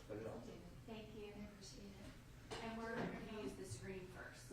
Thank you. I appreciate it. And we're going to use the screen first.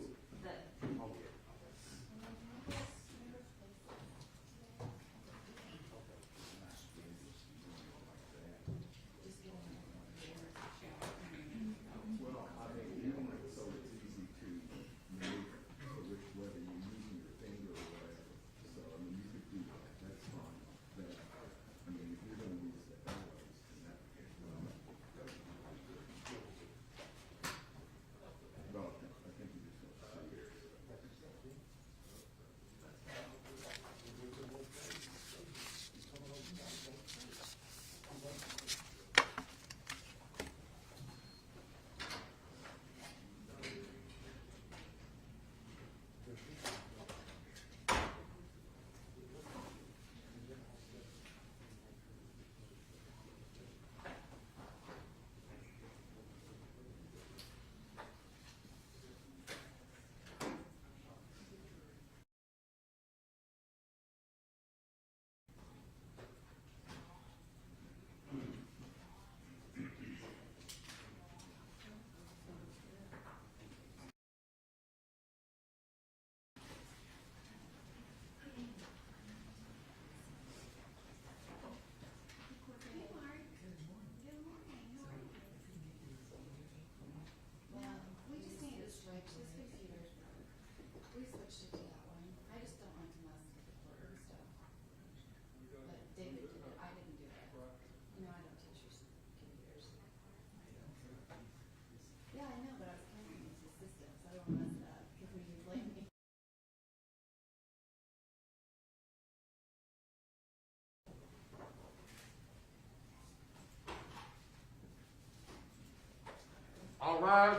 All rise.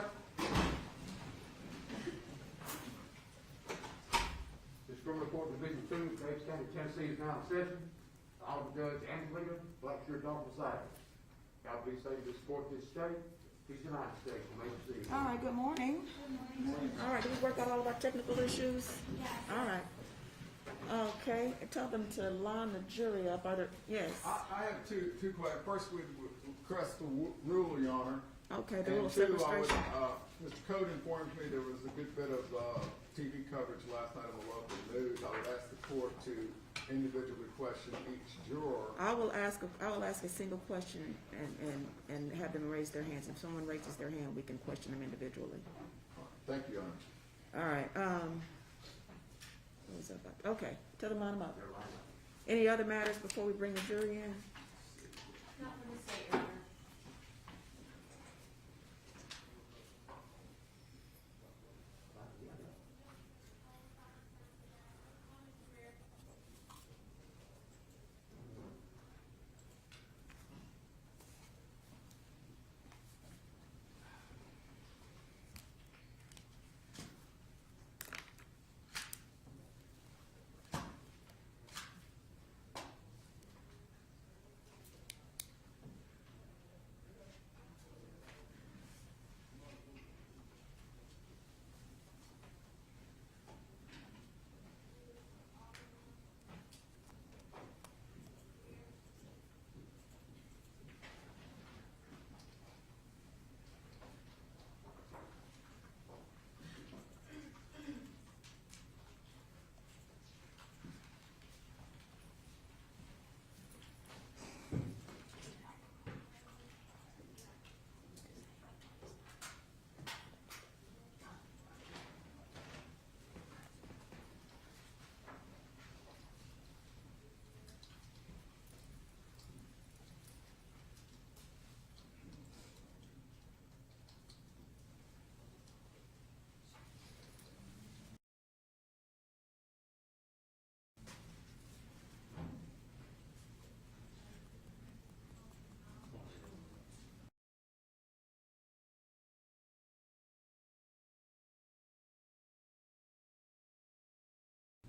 This criminal court division 2, Davis County, Tennessee is now in session. The Honorable Judge Angelina Blackshear Dawn presiding. God be safe to support this state. Peace and United States. You may proceed. All right, good morning. Good morning. All right, did we work out all of our technical issues? Yes. All right. Okay, tell them to line the jury up. Are there, yes. I have two questions. First, we request the rule, Your Honor. Okay, the And rule of two, sequestration. Mr. Code informed me there was a good bit of TV coverage last night on the local news. I would ask the court to individually question each juror. I will ask a single question and have them raise their hands. If someone raises their hand, we can question them individually. Thank you, Your Honor. All right. What was that about? Okay, tell them line them up. Any other matters before we bring the jury in? Not for the state, Your Honor.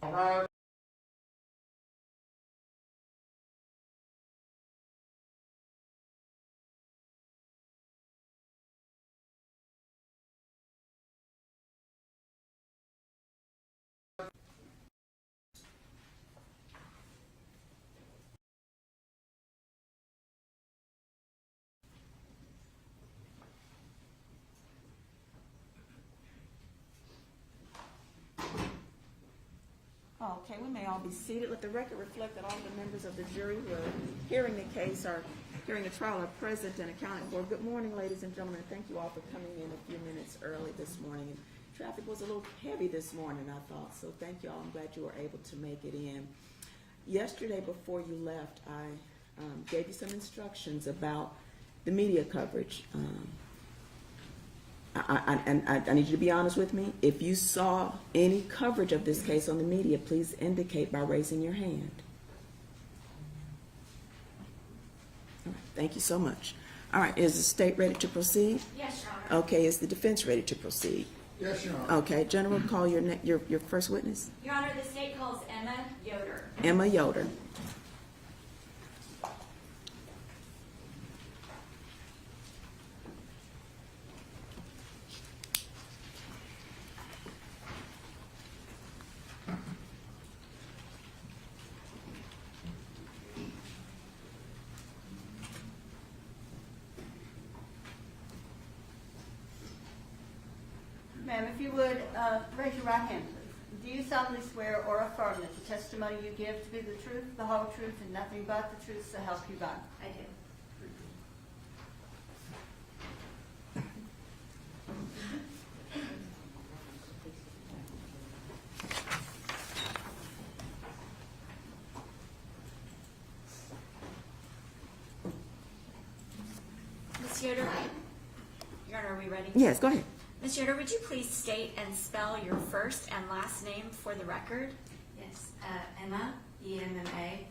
All rise. Okay, we may all be seated. Let the record reflect that all the members of the jury who are hearing the case or hearing the trial are present and accounted for. Good morning, ladies and gentlemen. Thank you all for coming in a few minutes early this morning. Traffic was a little heavy this morning, I thought, so thank you all. I'm glad you were able to make it in. Yesterday, before you left, I gave you some instructions about the media coverage. I need you to be honest with me. If you saw any coverage of this case on the media, please indicate by raising your hand. All right, thank you so much. All right, is the state ready to proceed? Yes, Your Honor. Okay, is the defense ready to proceed? Yes, Your Honor. Okay, General, call your first witness. Your Honor, the state calls Emma Yoder. Emma Yoder. Ma'am, if you would, raise your right hand, please. Do you solemnly swear or affirm that the testimony you give to be the truth, the whole truth, and nothing but the truth, so help you God? I do. Ms. Yoder, Your Honor, are we ready? Yes, go ahead. Ms. Yoder, would you please state and spell your first and last name for the record? Yes, Emma, E-M-M-A,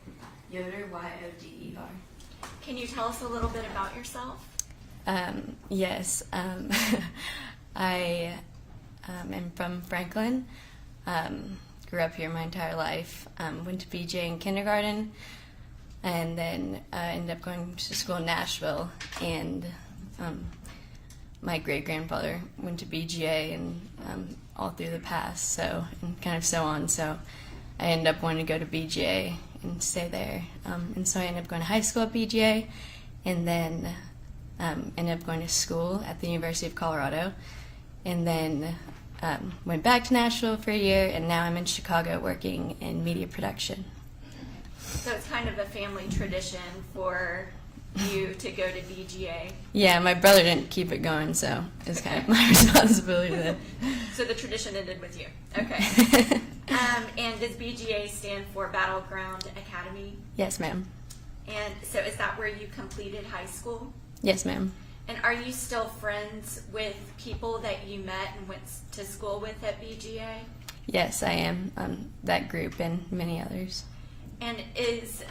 Yoder, Y-O-D-E-R. Can you tell us a little bit about yourself? Yes, I am from Franklin, grew up here my entire life, went to BJ in kindergarten, and then ended up going to school in Nashville, and my great-grandfather went to BGA and all through the past, so, and kind of so on, so I ended up wanting to go to BGA and stay there, and so I ended up going to high school at BGA, and then ended up going to school at the University of Colorado, and then went back to Nashville for a year, and now I'm in Chicago working in media production. So it's kind of a family tradition for you to go to BGA. Yeah, my brother didn't keep it going, so it's kind of my responsibility then. So the tradition ended with you. Okay. And does BGA stand for Battleground Academy? Yes, ma'am. And so is that where you completed high school? Yes, ma'am. And are you still friends with people that you met and went to school with at BGA? Yes, I am. That group and many others. And is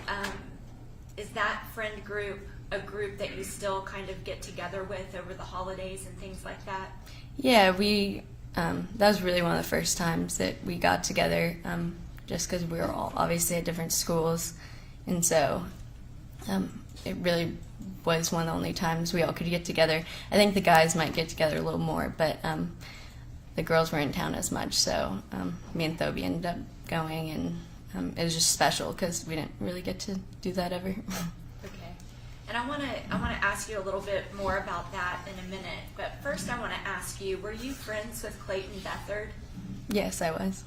that friend group a group that you still kind of get together with over the holidays and things like that? Yeah, we. That was really one of the first times that we got together, just because we were all obviously at different schools, and so it really was one of the only times we all could get together. I think the guys might get together a little more, but the girls weren't in town as much, so me and Thoby ended up going, and it was just special because we didn't really get to do that ever. Okay. And I want to ask you a little bit more about that in a minute. But first, I want to ask you: were you friends with Clayton Beathard? Yes, I was.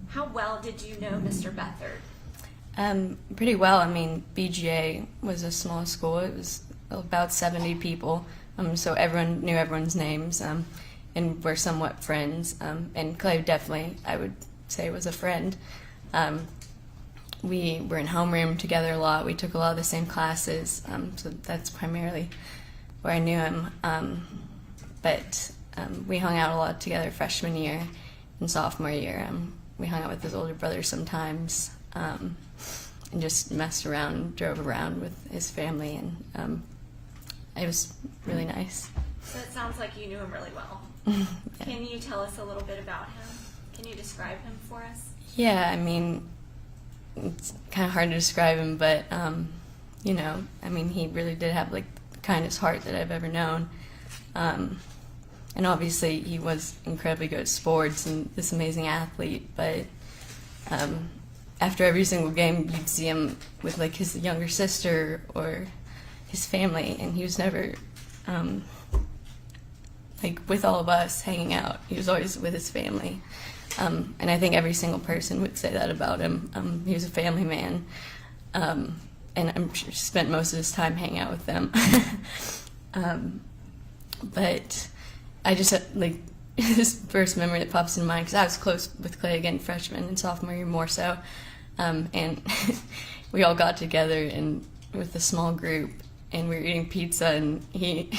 How well did you know Mr. Beathard? Pretty well. I mean, BGA was a small school. It was about 70 people, so everyone knew everyone's names, and we're somewhat friends. And Clay definitely, I would say, was a friend. We were in homeroom together a lot. We took a lot of the same classes, so that's primarily where I knew him. But we hung out a lot together freshman year and sophomore year. We hung out with his older brother sometimes, and just messed around, drove around with his family, and it was really nice. So it sounds like you knew him really well. Yeah. Can you tell us a little bit about him? Can you describe him for us? Yeah, I mean, it's kind of hard to describe him, but, you know, I mean, he really did have, like, the kindest heart that I've ever known. And obviously he was incredibly good at sports and this amazing athlete, but after every single game you'd see him with, like, his younger sister or his family, and he was never, like, with all of us hanging out. He was always with his family. And I think every single person would say that about him. He was a family man, and I'm sure he spent most of his time hanging out with them. But I just like this first memory that pops in mind because I was close with Clay again, freshman and sophomore year more so, and we all got together and with a small group, and we were eating pizza, and he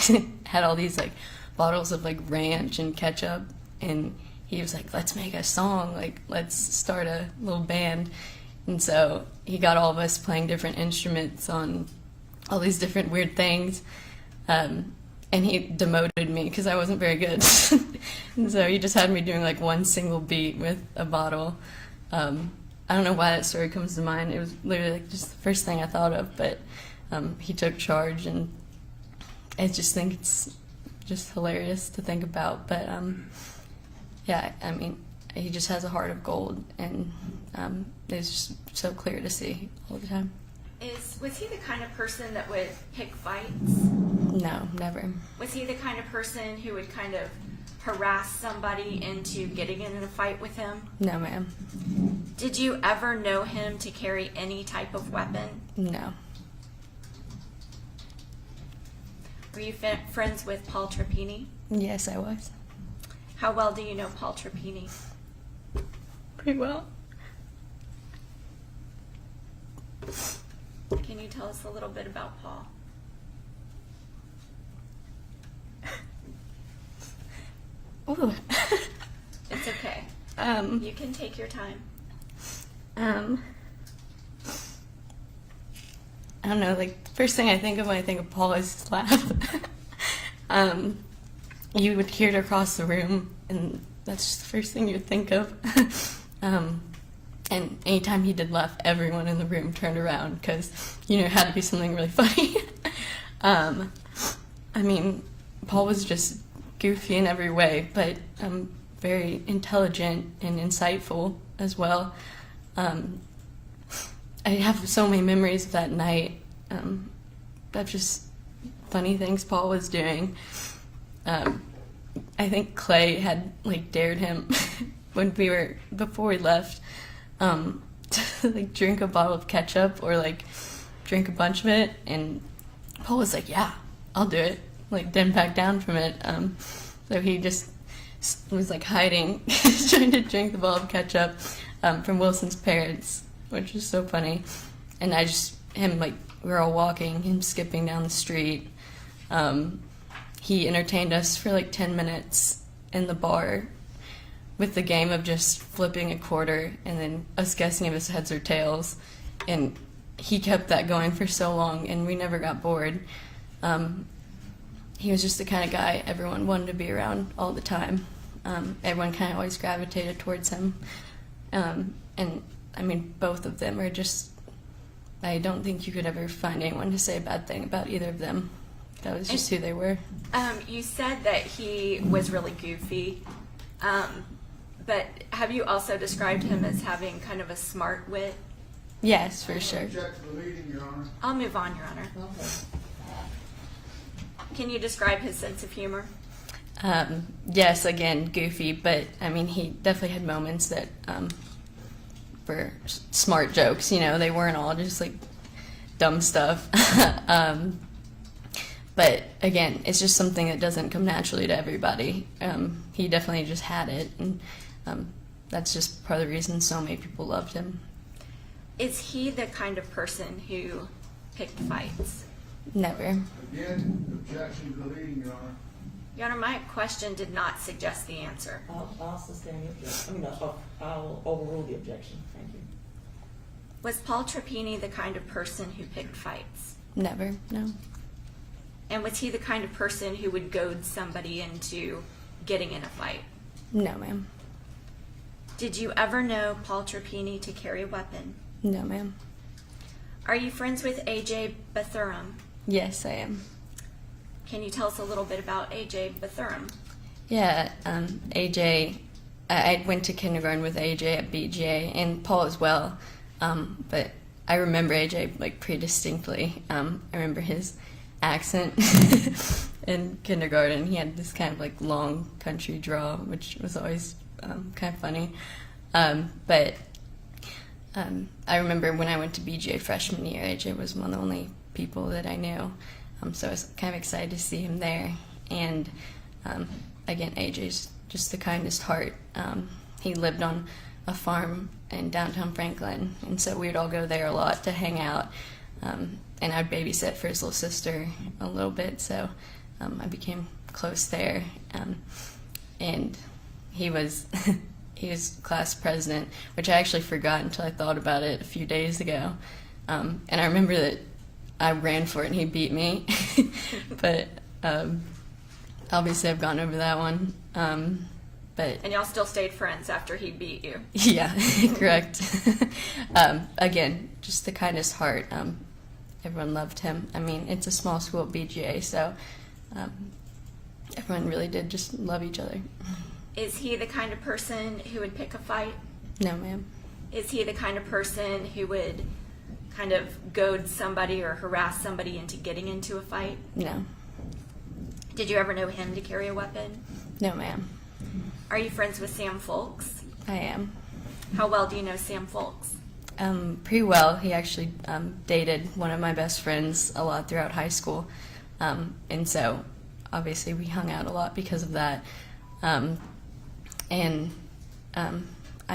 had all these like bottles of like ranch and ketchup, and he was like, let's make a song, like let's start a little band. And so he got all of us playing different instruments on all these different weird things, and he demoted me because I wasn't very good. And so he just had me doing like one single beat with a bottle. I don't know why that story comes to mind. It was literally like just the first thing I thought of, but he took charge, and I just think it's just hilarious to think about. But yeah, I mean, he just has a heart of gold, and it's just so clear to see all the time. Was he the kind of person that would pick fights? No, never. Was he the kind of person who would kind of harass somebody into getting in a fight with him? No, ma'am. Did you ever know him to carry any type of weapon? No. Were you friends with Paul Trapani? Yes, I was. How well do you know Paul Trapani? Pretty well. Can you tell us a little bit about Paul? Ooh. It's okay. You can take your time. I don't know, like, first thing I think of when I think of Paul is his laugh. You would hear it across the room, and that's just the first thing you would think of. And anytime he did laugh, everyone in the room turned around, because, you know, it had to be something really funny. I mean, Paul was just goofy in every way, but very intelligent and insightful as well. I have so many memories of that night of just funny things Paul was doing. I think Clay had like dared him before we left to like drink a bottle of ketchup or like drink a bunch of it, and Paul was like, yeah, I'll do it, like didn't back down from it. So he just was like hiding trying to drink the bottle of ketchup from Wilson's parents, which is so funny. And we were all walking, him skipping down the street. He entertained us for like 10 minutes in the bar with the game of just flipping a quarter and then us guessing if it's heads or tails. And he kept that going for so long, and we never got bored. He was just the kind of guy everyone wanted to be around all the time. Everyone kind of always gravitated towards him. And I mean, both of them are just, I don't think you could ever find anyone to say a bad thing about either of them. That was just who they were. You said that he was really goofy, but have you also described him as having kind of a smart wit? Yes, for sure. Object to the leading, Your Honor. I'll move on, Your Honor. Can you describe his sense of humor? Yes, again, goofy, but I mean, he definitely had moments that were smart jokes, you know, they weren't all just like dumb stuff. But again, it's just something that doesn't come naturally to everybody. He definitely just had it, and that's just part of the reason so many people loved him. Is he the kind of person who picked fights? Never. Again, objection to the leading, Your Honor. Your Honor, my question did not suggest the answer. I'll sustain the objection. I'll overrule the objection. Thank you. Was Paul Trapani the kind of person who picked fights? Never, no. And was he the kind of person who would goad somebody into getting in a fight? No, ma'am. Did you ever know Paul Trapani to carry a weapon? No, ma'am. Are you friends with A.J. Bethurum? Yes, I am. Can you tell us a little bit about A.J. Bethurum? Yeah, AJ, I went to kindergarten with AJ at BGA, and Paul as well, but I remember AJ like pretty distinctly. I remember his accent in kindergarten. He had this kind of like long country drawl, which was always kind of funny. But I remember when I went to BGA freshman year, AJ was one of the only people that I knew. So I was kind of excited to see him there. And again, AJ's just the kindest heart. He lived on a farm in downtown Franklin, and so we would all go there a lot to hang out. And I'd babysit for his little sister a little bit, so I became close there. And he was he was class president, which I actually forgot until I thought about it a few days ago. And I remember that I ran for it and he beat me, but obviously I've gone over that one. But And y'all still stayed friends after he beat you. yeah, correct. Again, just the kindest heart. Everyone loved him. I mean, it's a small school at BGA, so everyone really did just love each other. Is he the kind of person who would pick a fight? No, ma'am. Is he the kind of person who would kind of goad somebody or harass somebody into getting into a fight? No. Did you ever know him to carry a weapon? No, ma'am. Are you friends with Sam Folks? I am. How well do you know Sam Folks? Pretty well. He actually dated one of my best friends a lot throughout high school. And so, obviously, we hung out a lot because of that. I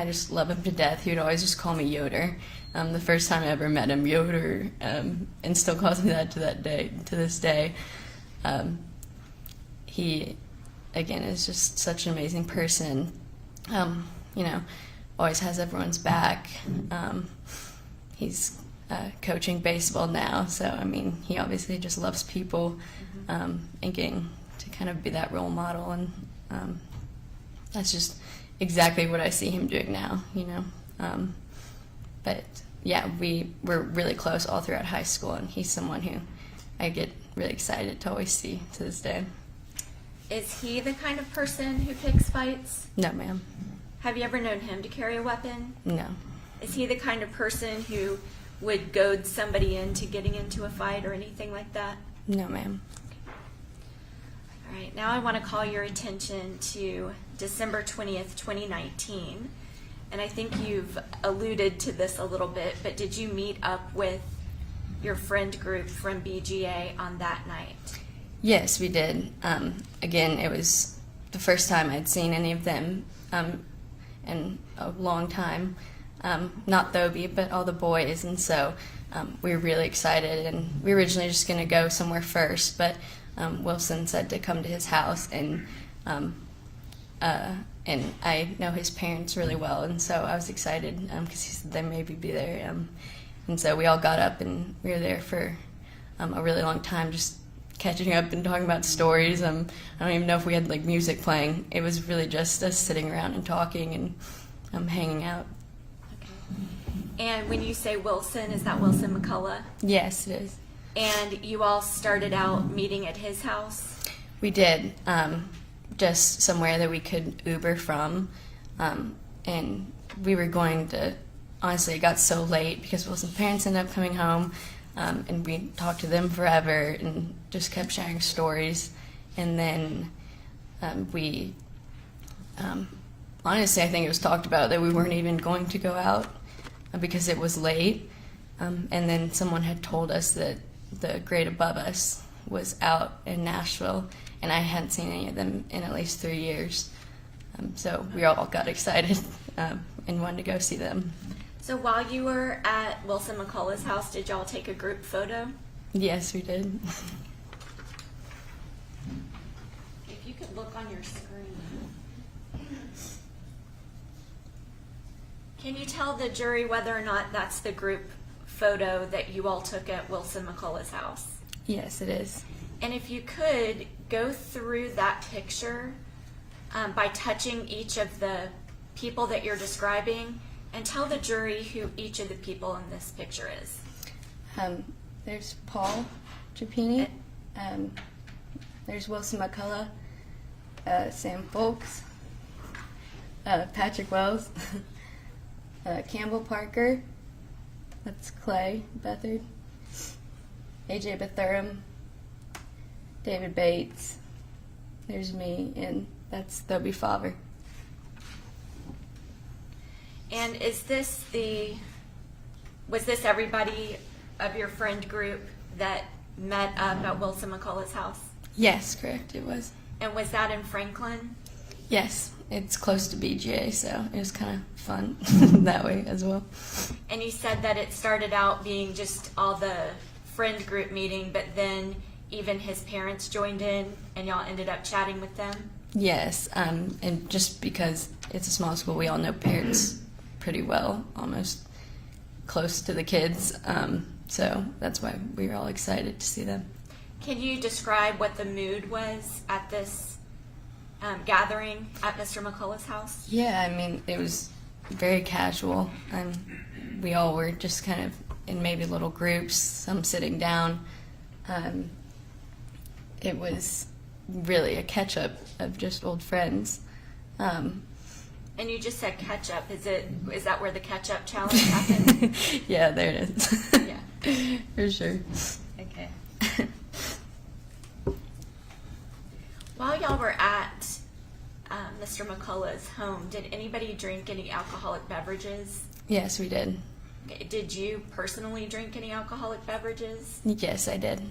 just love him to death. He would always just call me Yoder. The first time I ever met him, Yoder, and still calls me that to this day. He, again, is just such an amazing person. Always has everyone's back. He's coaching baseball now, so I mean, he obviously just loves people, and getting to kind of be that role model, and that's just exactly what I see him doing now, But yeah, we were really close all throughout high school, and he's someone who I get really excited to always see to this day. Is he the kind of person who picks fights? No, ma'am. Have you ever known him to carry a weapon? No. Is he the kind of person who would goad somebody into getting into a fight or anything like that? No, ma'am. All right, now I want to call your attention to December 20th, 2019. And I think you've alluded to this a little bit, but did you meet up with your friend group from BGA on that night? Yes, we did. Again, it was the first time I'd seen any of them in a long time. Not Thoby, but all the boys, and so we were really excited. And we were originally just going to go somewhere first, but Wilson said to come to his house, and I know his parents really well, and so I was excited because he said they maybe be there. And so we all got up, and we were there for a really long time, just catching up and talking about stories. I don't even know if we had like music playing. It was really just us sitting around and talking and hanging out. Okay. And when you say Wilson, is that Wilson McCullough? Yes, it is. And you all started out meeting at his house? We did. Just somewhere that we could Uber from. And we were going to, honestly, it got so late because Wilson's parents ended up coming home, and we talked to them forever and just kept sharing stories. And then we, honestly, I think it was talked about that we weren't even going to go out because it was late. And then someone had told us that the grade above us was out in Nashville, and I hadn't seen any of them in at least 3 years. So we all got excited and wanted to go see them. So while you were at Wilson McCullough's house, did y'all take a group photo? Yes, we did. If you could look on your screen. Can you tell the jury whether or not that's the group photo that you all took at Wilson McCullough's house? Yes, it is. And if you could, go through that picture by touching each of the people that you're describing and tell the jury who each of the people in this picture is. There's Paul Trapini. There's Wilson McCullough, Sam Folks, Patrick Wells, Campbell Parker, that's Clay Bethard, AJ Bethurum, David Bates, there's me, and that's Thoby Favre. And was this everybody of your friend group that met up at Wilson McCullough's house? Yes, correct, it was. And was that in Franklin? Yes, it's close to BGA, so it was kind of fun that way as well. And you said that it started out being just all the friend group meeting, but then even his parents joined in and y'all ended up chatting with them? Yes, and just because it's a small school, we all know parents pretty well, almost close to the kids, so that's why we were all excited to see them. Can you describe what the mood was at this gathering at Mr. McCullough's house? Yeah, I mean, it was very casual. We all were just kind of in maybe little groups, some sitting down. It was really a catch-up of just old friends. And you just said catch-up. Is that where the catch-up challenge happened? Yeah, there it is. Yeah. For sure. Okay. While y'all were at Mr. McCullough's home, did anybody drink any alcoholic beverages? Yes, we did. Okay. Did you personally drink any alcoholic beverages? Yes, I did.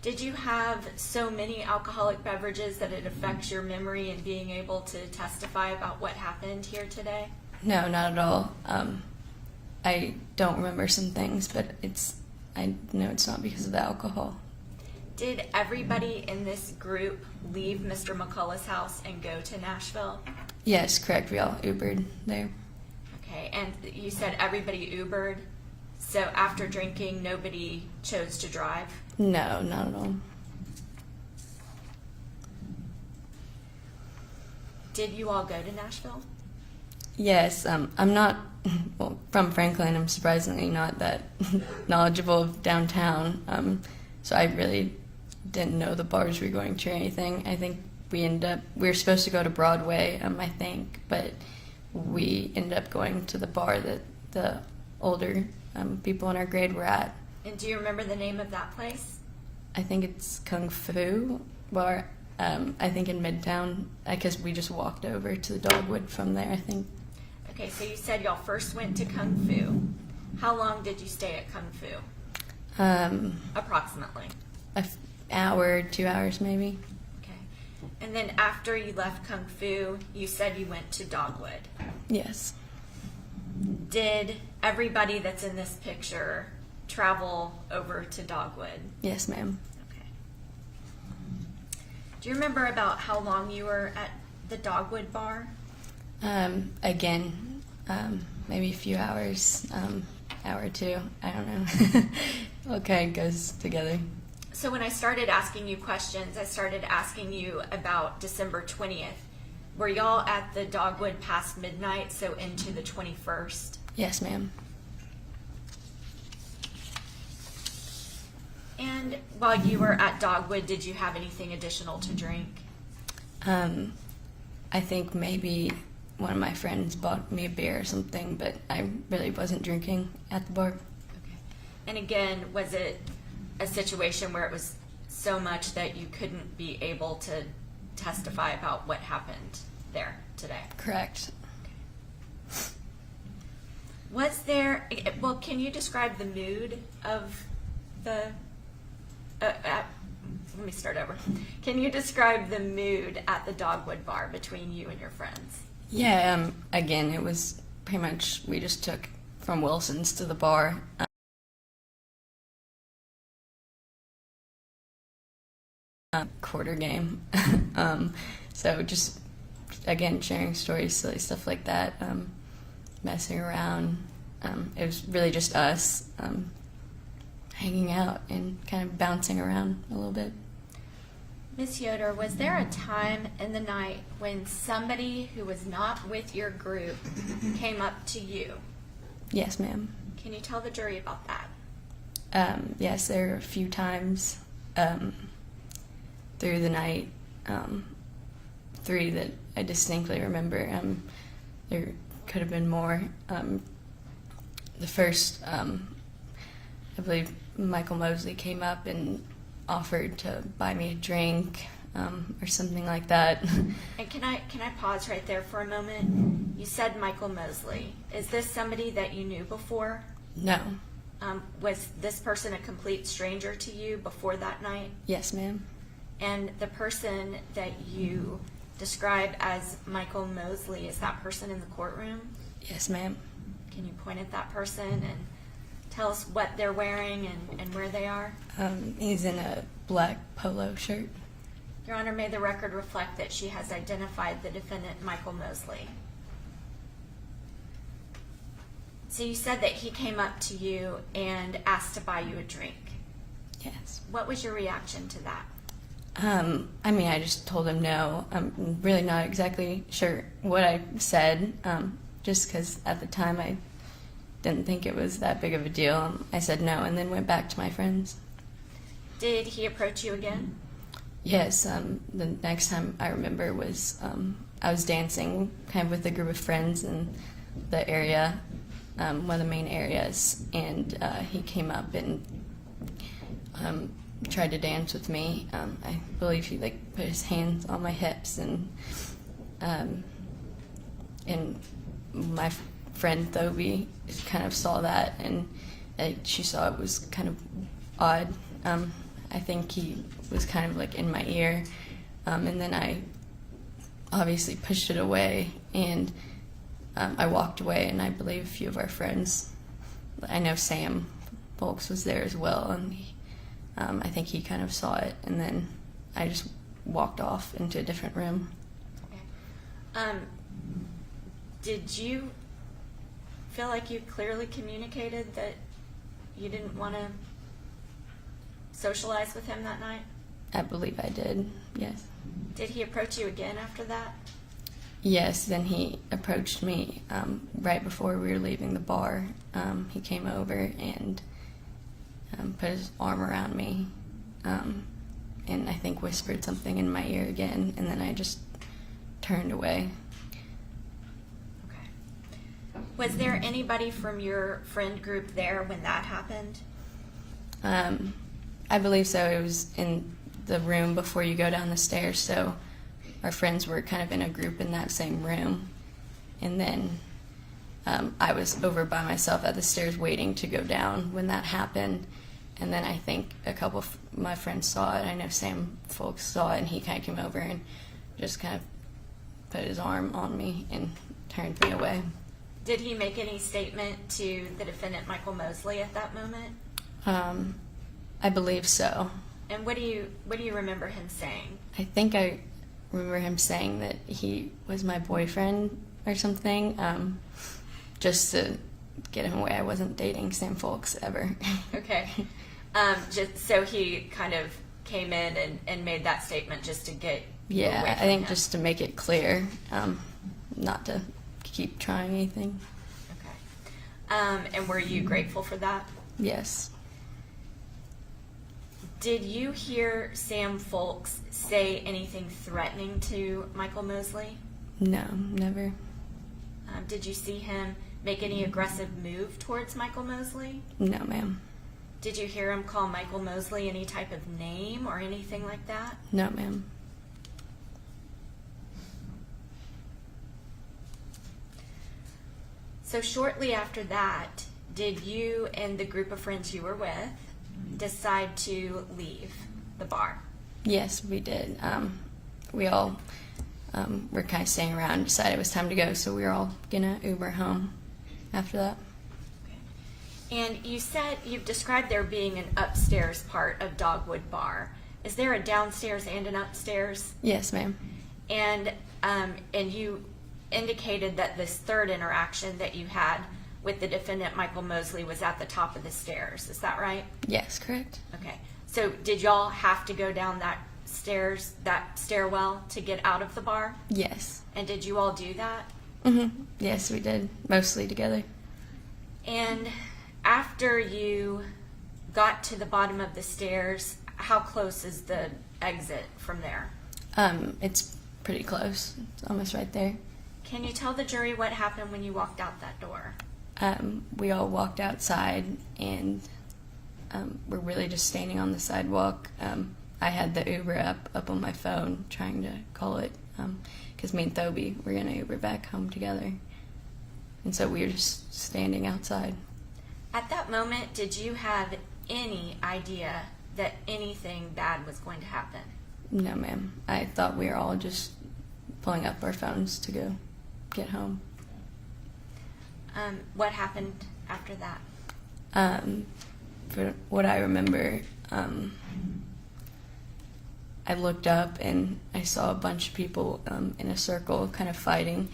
Did you have so many alcoholic beverages that it affects your memory and being able to testify about what happened here today? No, not at all. I don't remember some things, but I know it's not because of the alcohol. Did everybody in this group leave Mr. McCullough's house and go to Nashville? Yes, correct. We all Ubered there. Okay, and you said everybody Ubered, so after drinking, nobody chose to drive? No, not at all. Did you all go to Nashville? Yes, I'm not, well, from Franklin. I'm surprisingly not that knowledgeable of downtown, so I really didn't know the bars we were going to or anything. I think we were supposed to go to Broadway, I think, but we ended up going to the bar that the older people in our grade were at. And do you remember the name of that place? I think it's Kung Fu Bar, I think in Midtown, because we just walked over to the Dogwood from there, I think. Okay, so you said y'all first went to Kung Fu. How long did you stay at Kung Fu? Approximately. An hour, 2 hours maybe. Okay. And then after you left Kung Fu, you said you went to Dogwood. Yes. Did everybody that's in this picture travel over to Dogwood? Yes, ma'am. Okay. Do you remember about how long you were at the Dogwood Bar? Again, maybe a few hours, hour or two. I don't know. What kind of goes together? So when I started asking you questions, I started asking you about December 20th. Were y'all at the Dogwood past midnight, so into the 21st? Yes, ma'am. And while you were at Dogwood, did you have anything additional to drink? I think maybe one of my friends bought me a beer or something, but I really wasn't drinking at the bar. Okay. And again, was it a situation where it was so much that you couldn't be able to testify about what happened there today? Correct. Was there, well, can you describe the mood of the, let me start over. Can you describe the mood at the Dogwood Bar between you and your friends? Yeah, again, it was pretty much, we just took from Wilson's to the bar. Quarter game. So just, again, sharing stories, silly stuff like that, messing around. It was really just us hanging out and kind of bouncing around a little bit. Miss Yoder, was there a time in the night when somebody who was not with your group came up to you? Yes, ma'am. Can you tell the jury about that? Yes, there were a few times through the night, 3 that I distinctly remember. There could have been more. The first, I believe Michael Mosely came up and offered to buy me a drink. or something like that. And can I pause right there for a moment? You said Michael Mosely. Is this somebody that you knew before? No. Was this person a complete stranger to you before that night? Yes, ma'am. And the person that you describe as Michael Mosely, is that person in the courtroom? Yes, ma'am. Can you point at that person and tell us what they're wearing and where they are? He's in a black polo shirt. Your Honor, may the record reflect that she has identified the defendant, Michael Mosely. So you said that he came up to you and asked to buy you a drink. Yes. What was your reaction to that? I mean, I just told him no. I'm really not exactly sure what I said, just because at the time I didn't think it was that big of a deal. I said no and then went back to my friends. Did he approach you again? Yes, the next time I remember was I was dancing kind of with a group of friends in the area, one of the main areas, and he came up and tried to dance with me. I believe he put his hands on my hips, and my friend Thoby kind of saw that, and she saw it was kind of odd. I think he was kind of in my ear, and then I obviously pushed it away, and I walked away, and I believe a few of our friends, I know Sam Folks was there as well, and I think he kind of saw it, and then I just walked off into a different room. Okay. Did you feel like you clearly communicated that you didn't want to socialize with him that night? I believe I did, yes. Did he approach you again after that? Yes, then he approached me right before we were leaving the bar. He came over and put his arm around me, and I think whispered something in my ear again, and then I just turned away. Okay. Was there anybody from your friend group there when that happened? I believe so. It was in the room before you go down the stairs, so our friends were kind of in a group in that same room. And then I was over by myself at the stairs waiting to go down when that happened. And then I think a couple of my friends saw it. I know Sam Folks saw it, and he kind of came over and just kind of put his arm on me and turned me away. Did he make any statement to the defendant, Michael Mosely, at that moment? I believe so. And what do you remember him saying? I think I remember him saying that he was my boyfriend or something, just to get him away. I wasn't dating Sam Folks ever. Okay. Just so he kind of came in and made that statement just to get you away Yeah, I from think him. just to make it clear, not to keep trying anything. Okay. And were you grateful for that? Yes. Did you hear Sam Folks say anything threatening to Michael Mosely? No, never. Did you see him make any aggressive move towards Michael Mosely? No, ma'am. Did you hear him call Michael Mosely any type of name or anything like that? No, ma'am. So shortly after that, did you and the group of friends you were with decide to leave the bar? Yes, we did. We all were kind of staying around and decided it was time to go, so we were all gonna Uber home after that. And you said, you've described there being an upstairs part of Dogwood Bar. Is there a downstairs and an upstairs? Yes, ma'am. And you indicated that this third interaction that you had with the defendant, Michael Mosely, was at the top of the stairs. Is that right? Yes, correct. Okay. So did y'all have to go down that stairs, that stairwell, to get out of the bar? Yes. And did you all do that? Yes, we did. Mostly together. And after you got to the bottom of the stairs, how close is the exit from there? It's pretty close. It's almost right there. Can you tell the jury what happened when you walked out that door? We all walked outside, and we're really just standing on the sidewalk. I had the Uber app up on my phone trying to call it because me and Thoby were going to Uber back home together. And so we were just standing outside. At that moment, did you have any idea that anything bad was going to happen? No, ma'am. I thought we were all just pulling up our phones to go get home. What happened after that? For what I remember, I looked up and I saw a bunch of people in a circle kind of fighting.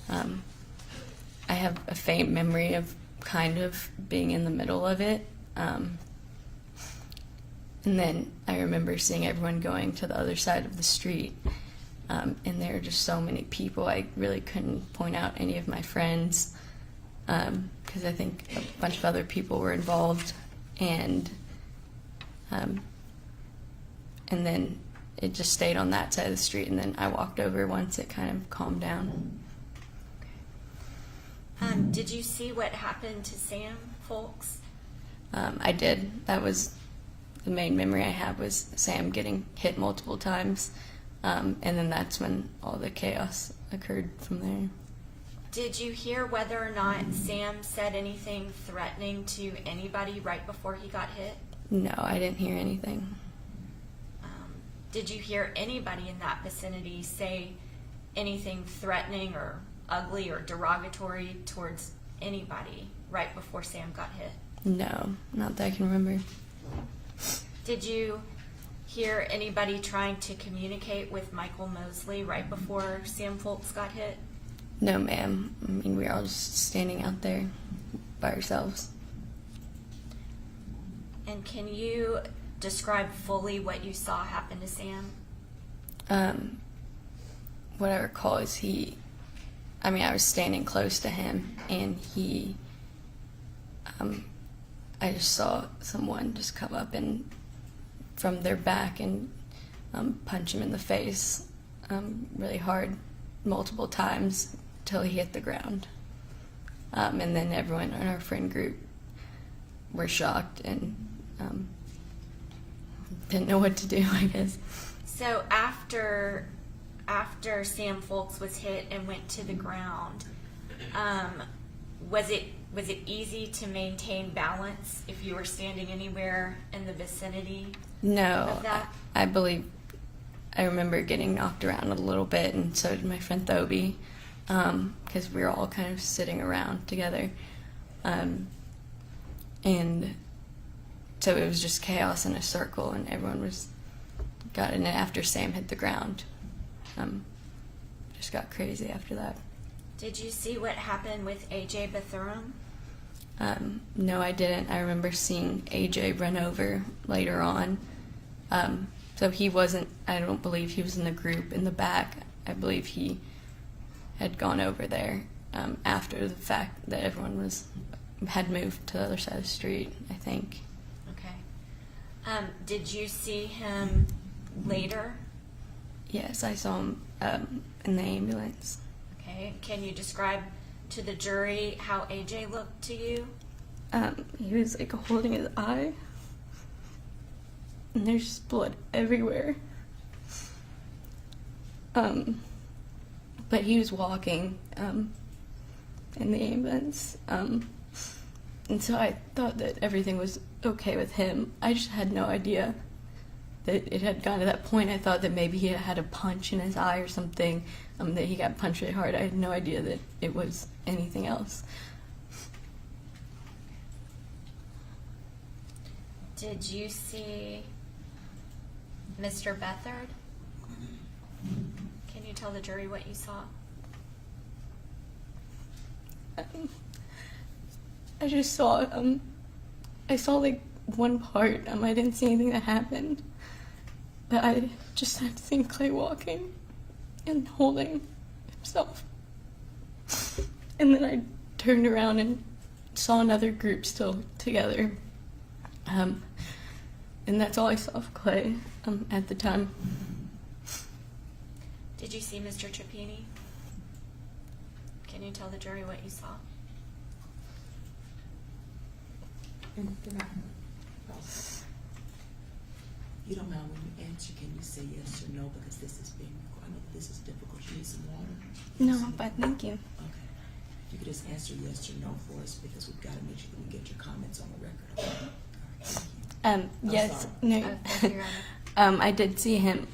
I have a faint memory of kind of being in the middle of it. And then I remember seeing everyone going to the other side of the street. And there were just so many people. I really couldn't point out any of my friends because I think a bunch of other people were involved. And then it just stayed on that side of the street. And then I walked over once it kind of calmed down. Did you see what happened to Sam Folks? I did. That was the main memory I have, was Sam getting hit multiple times. And then that's when all the chaos occurred from there. Did you hear whether or not Sam said anything threatening to anybody right before he got hit? No, I didn't hear anything. Did you hear anybody in that vicinity say anything threatening or ugly or derogatory towards anybody right before Sam got hit? No, not that I can remember. Did you hear anybody trying to communicate with Michael Mosely right before Sam Folks got hit? No, ma'am. I mean, we were all just standing out there by ourselves. And can you describe fully what you saw happen to Sam? What I recall is I was standing close to him, and I just saw someone just come up and from their back and punch him in the face really hard multiple times till he hit the ground. And then everyone in our friend group were shocked and didn't know what to do, I guess. So after Sam Folks was hit and went to the ground, was it easy to maintain balance if you were standing anywhere in the vicinity? No, Of that? I believe I remember getting knocked around a little bit, and so did my friend Thoby, because we were all kind of sitting around together. And so it was just chaos in a circle, and everyone got in it after Sam hit the ground. Just got crazy after that. Did you see what happened with AJ Bethurum? No, I didn't. I remember seeing AJ run over later on. So he wasn't, I don't believe he was in the group in the back. I believe he had gone over there after the fact that everyone had moved to the other side of the street, I think. Okay. Did you see him later? Yes, I saw him in the ambulance. Okay. Can you describe to the jury how AJ looked to you? He was like holding his eye, and there's just blood everywhere. But he was walking in the ambulance, and so I thought that everything was okay with him. I just had no idea that it had gone to that point. I thought that maybe he had a punch in his eye or something, that he got punched really hard. I had no idea that it was anything else. Did you see Mr. Bethard? Can you tell the jury what you saw? I just saw, I saw like one part. I didn't see anything that happened, but I just had seen Clay walking and holding himself. And then I turned around and saw another group still together. And that's all I saw of Clay at the time. Did you see Mr. Trapani? Can you tell the jury what you saw? You don't mind when you answer, can you say yes or no, because this is being recorded. I know that this is difficult. You need some water? No, I'm fine. Thank you. Okay. If you could just answer yes or no for us, because we've got to make sure that we get your comments on the record. Okay? All right, thank you. Yes. sorry. No. Thank you, Your Honor. I did see him.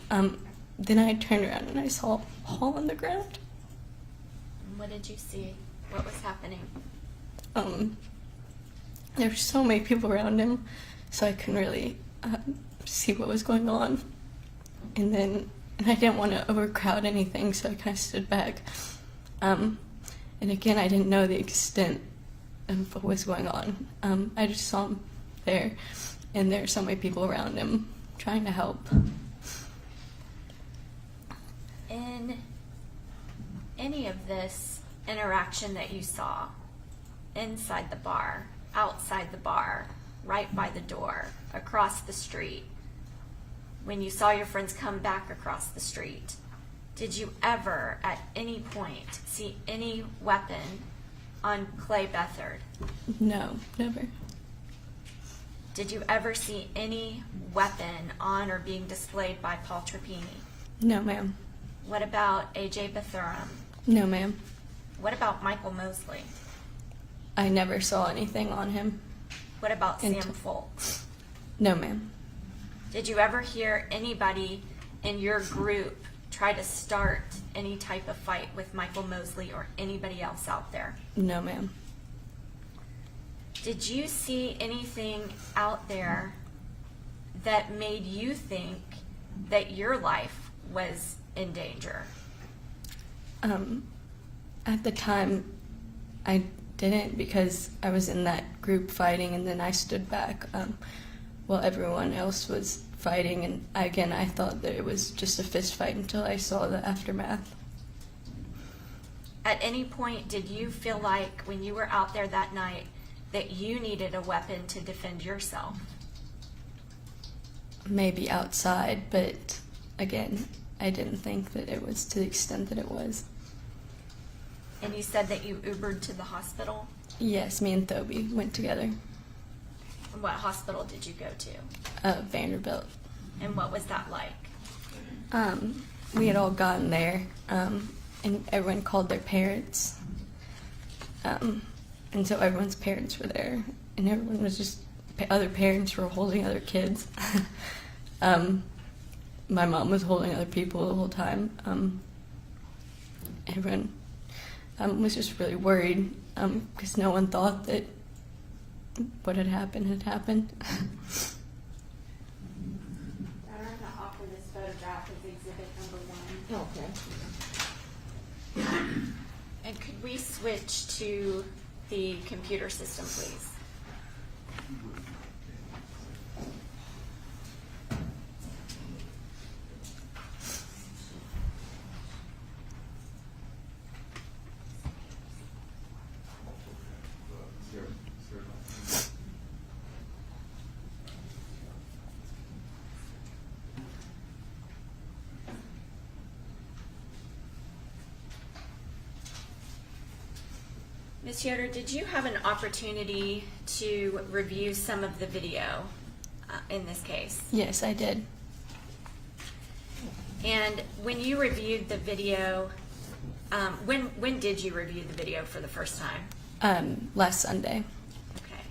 Then I turned around and I saw a hole on the ground. What did you see? What was happening? There were so many people around him, so I couldn't really see what was going on. And I didn't want to overcrowd anything, so I kind of stood back. And again, I didn't know the extent of what was going on. I just saw him there, and there were so many people around him trying to help. In any of this interaction that you saw, inside the bar, outside the bar, right by the door, across the street, when you saw your friends come back across the street, did you ever at any point see any weapon on Clay Bethard? No, never. Did you ever see any weapon on or being displayed by Paul Trapini? No, ma'am. What about A.J. Bethurum? No, ma'am. What about Michael Mosely? I never saw anything on him. What about Sam Until- Foltz? No, ma'am. Did you ever hear anybody in your group try to start any type of fight with Michael Mosely or anybody else out there? No, ma'am. Did you see anything out there that made you think that your life was in danger? At the time, I didn't, because I was in that group fighting, and then I stood back while everyone else was fighting, and I thought that it was just a fist fight until I saw the aftermath. At any point, did you feel like when you were out there that night that you needed a weapon to defend yourself? Maybe outside, but again, I didn't think that it was to the extent that it was. And you said that you Ubered to the hospital? Yes, me and Thoby went together. What hospital did you go to? Vanderbilt. And what was that like? We had all gotten there, and everyone called their parents. And so everyone's parents were there, and everyone was just, other parents were holding other kids. My mom was holding other people the whole time. Everyone was just really worried, because no one thought that what had happened had happened. I'm going to offer this photograph as exhibit number 1. Okay. And could we switch to the computer system, please? Ms. Yoder, did you have an opportunity to review some of the video in this case? Yes, I did. And when you reviewed the video, when did you review the video for the first time? Last Sunday. Okay.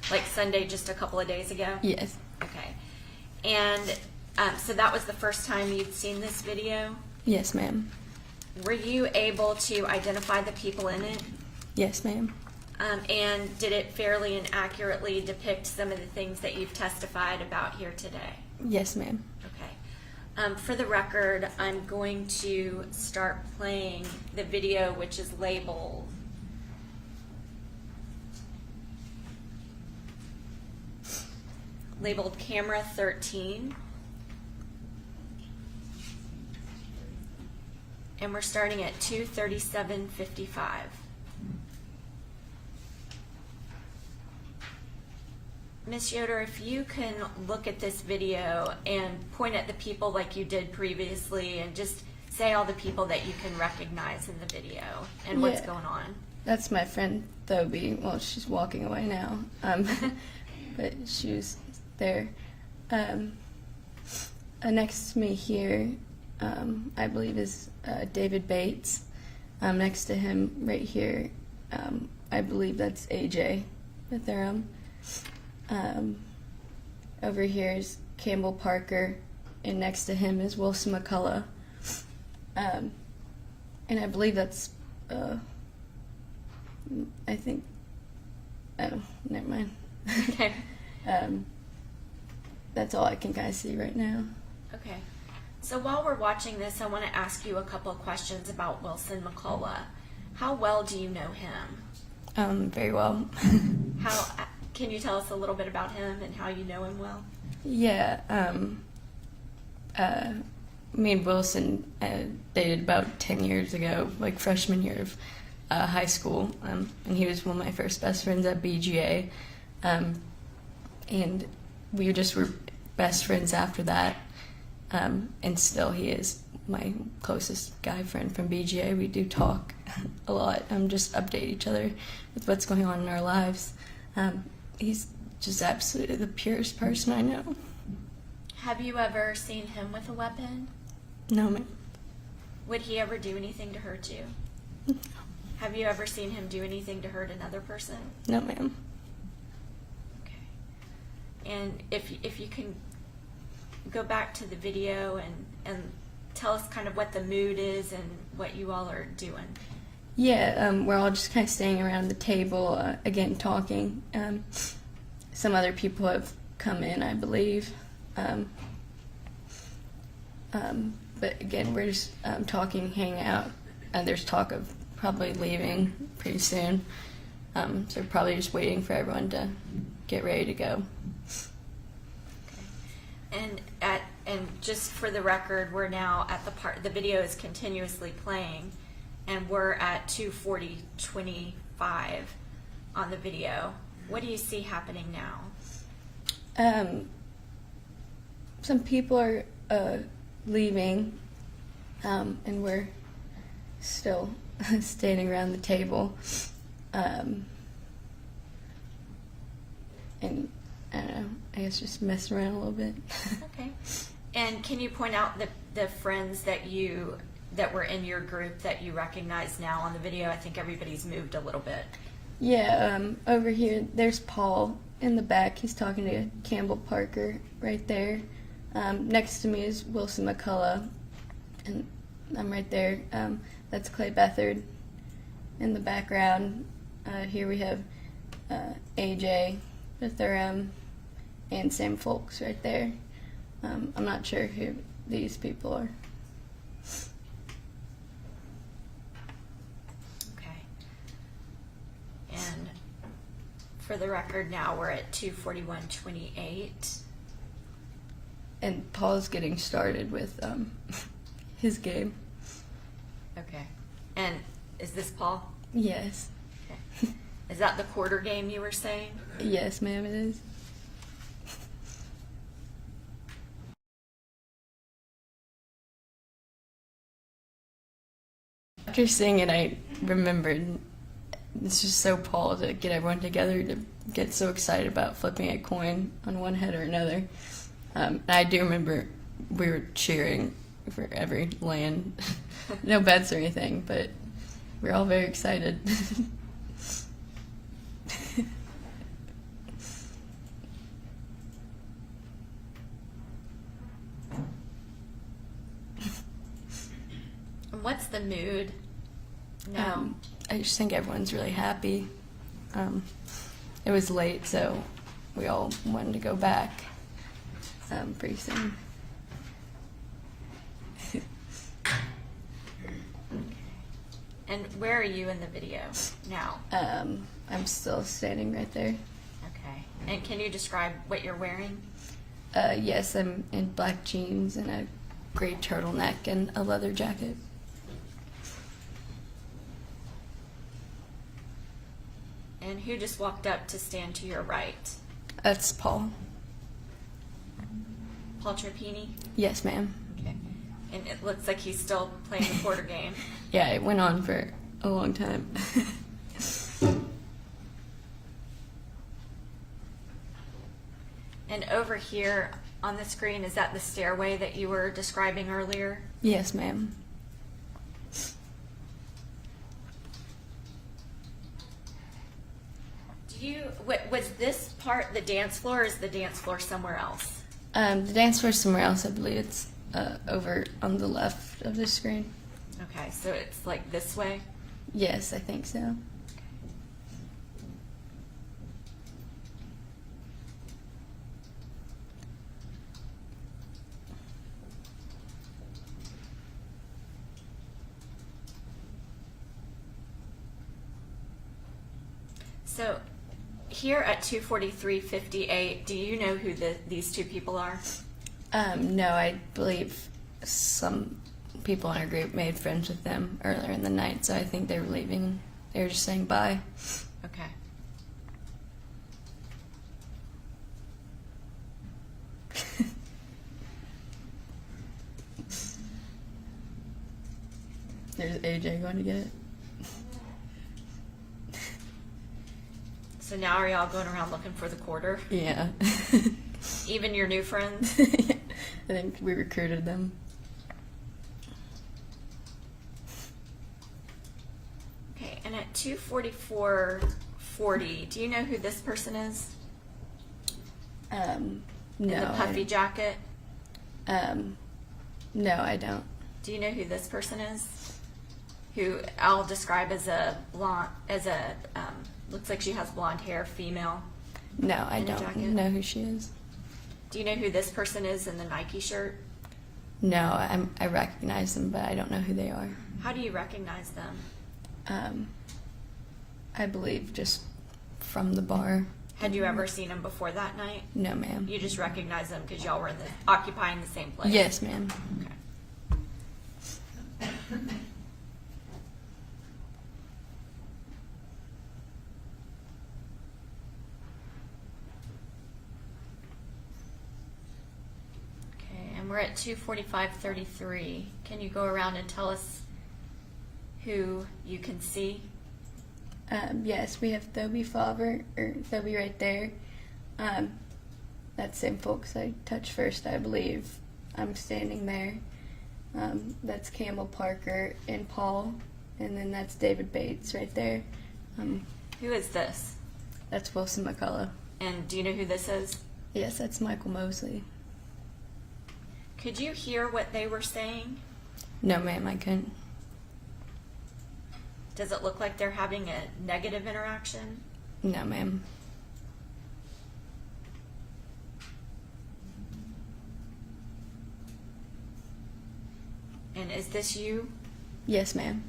Like Sunday, just a couple of days ago? Yes. Okay. And so that was the first time you'd seen this video? Yes, ma'am. Were you able to identify the people in it? Yes, ma'am. And did it fairly and accurately depict some of the things that you've testified about here today? Yes, ma'am. Okay. For the record, I'm going to start playing the video, which is labeled Camera 13. And we're starting at 2:37:55. Ms. Yoder, if you can look at this video and point at the people like you did previously and just say all the people that you can recognize in the video and what's Yeah. going on. That's my friend Thoby. Well, she's walking away now. But she was there. Next to me here, I believe is David Bates. Next to him right here, I believe that's AJ Bethlehem. Over here is Campbell Parker, and next to him is Wilson McCullough. And I believe that's, I think, oh, never mind. Okay. That's all I can kind of see right now. Okay. So while we're watching this, I want to ask you a couple of questions about Wilson McCullough. How well do you know him? Very well. Can you tell us a little bit about him and how you know him well? Yeah, me and Wilson dated about 10 years ago, like freshman year of high school, and he was one of my first best friends at BGA, and we just were best friends after that, and still he is my closest guy friend from BGA. We do talk a lot, just update each other with what's going on in our lives. He's just absolutely the purest person I know. Have you ever seen him with a weapon? No, ma'am. Would he ever do anything to hurt you? No. Have you ever seen him do anything to hurt another person? No, ma'am. Okay. And if you can go back to the video and tell us kind of what the mood is and what you all are doing. Yeah, we're all just kind of staying around the table, again, talking. Some other people have come in, I believe. But again, we're just talking, hanging out, and there's talk of probably leaving pretty soon. So we're probably just waiting for everyone to get ready to go. Okay. And just for the record, we're now at the video is continuously playing, and we're at 2:40:25 on the video. What do you see happening now? Some people are leaving, and we're still standing around the table. And I don't know, I guess just messing around a little bit. Okay. And can you point out the friends that were in your group that you recognize now on the video? I think everybody's moved a little bit. Yeah, over here, there's Paul in the back. He's talking to Campbell Parker right there. Next to me is Wilson McCullough, and I'm right there. That's Clay Bethard in the background. Here we have AJ Bethlehem and Sam Folks right there. I'm not sure who these people are. Okay. And for the record, now we're at 2:41:28. And Paul's getting started with his game. Okay. And is this Paul? Yes. Okay. Is that the quarter game you were saying? Yes, ma'am, it is. After seeing it, I remembered it's just so Paul to get everyone together to get so excited about flipping a coin on one head or another. I do remember we were cheering for every land. No bets or anything, but we're all very excited. And what's the mood now? I just think everyone's really happy. It was late, so we all wanted to go back pretty soon. And where are you in the video now? I'm still standing right there. Okay. And can you describe what you're wearing? Yes, I'm in black jeans and a gray turtleneck and a leather jacket. And who just walked up to stand to your right? That's Paul. Paul Trapini? Yes, ma'am. Okay. And it looks like he's still playing the quarter game. Yeah, it went on for a long time. And over here on the screen, is that the stairway that you were describing earlier? Yes, ma'am. Was this part the dance floor, or is the dance floor somewhere else? The dance floor is somewhere else. I believe it's over on the left of the screen. Okay, so it's like this way? Yes, I think so. So here at 24358, do you know who these two people are? No, I believe some people in our group made friends with them earlier in the night, so I think they were leaving. They were just saying bye. Okay. There's AJ going to get it. So now are y'all going around looking for the quarter? Yeah. Even your new friends? I think we recruited them. Okay, and at 24440, do you know who this person is? No. In the puffy jacket? No, I don't. Do you know who this person is? Who I'll describe as a blonde, looks like she has blonde hair, female. No, I In a don't jacket? know who she is. Do you know who this person is in the Nike shirt? No, I recognize them, but I don't know who they are. How do you recognize them? I believe just from the bar. Had you ever seen them before that night? No, ma'am. You just recognize them because y'all were occupying the same place? Yes, ma'am. Okay. Okay, and we're at 24533. Can you go around and tell us who you can see? Yes, we have Thoby Favre, or Thoby right there. That's same folks I touched first, I believe. I'm standing there. That's Campbell Parker and Paul, and then that's David Bates right there. Who is this? That's Wilson McCullough. And do you know who this is? Yes, that's Michael Mosely. Could you hear what they were saying? No, ma'am, I couldn't. Does it look like they're having a negative interaction? No, ma'am. And is this you? Yes, ma'am.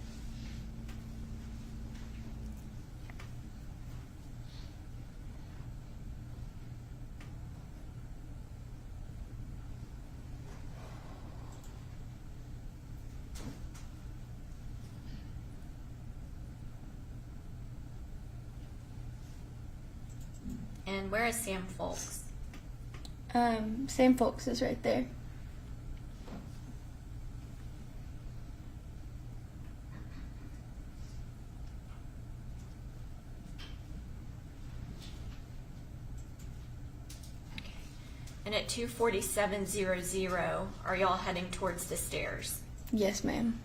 And where is Sam Folks? Same folks is right there. And at 24700, are y'all heading towards the stairs? Yes, ma'am.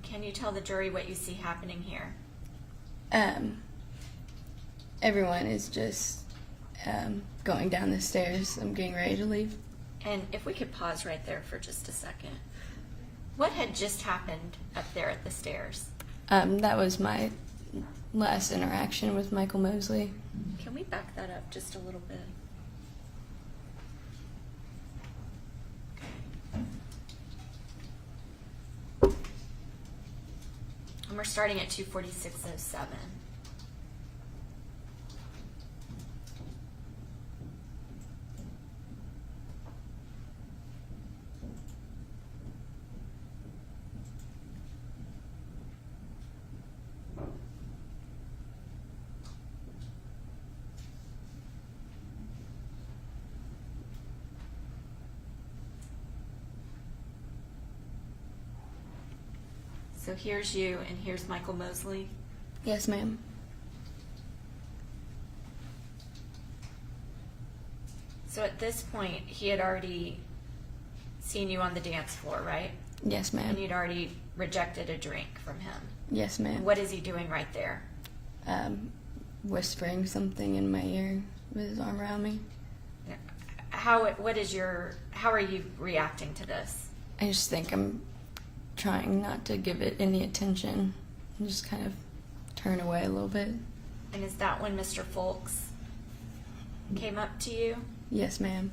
Can you tell the jury what you see happening here? Everyone is just going down the stairs. I'm getting ready to leave. And if we could pause right there for just a second. What had just happened up there at the stairs? That was my last interaction with Michael Mosely. Can we back that up just a little bit? And we're starting at 24607. So here's you, and here's Michael Mosely. Yes, ma'am. So at this point, he had already seen you on the dance floor, right? Yes, ma'am. And you'd already rejected a drink from him. Yes, ma'am. What is he doing right there? Whispering something in my ear with his arm around me. How are you reacting to this? I just think I'm trying not to give it any attention and just kind of turn away a little bit. And is that when Mr. Folks came up to you? Yes, ma'am.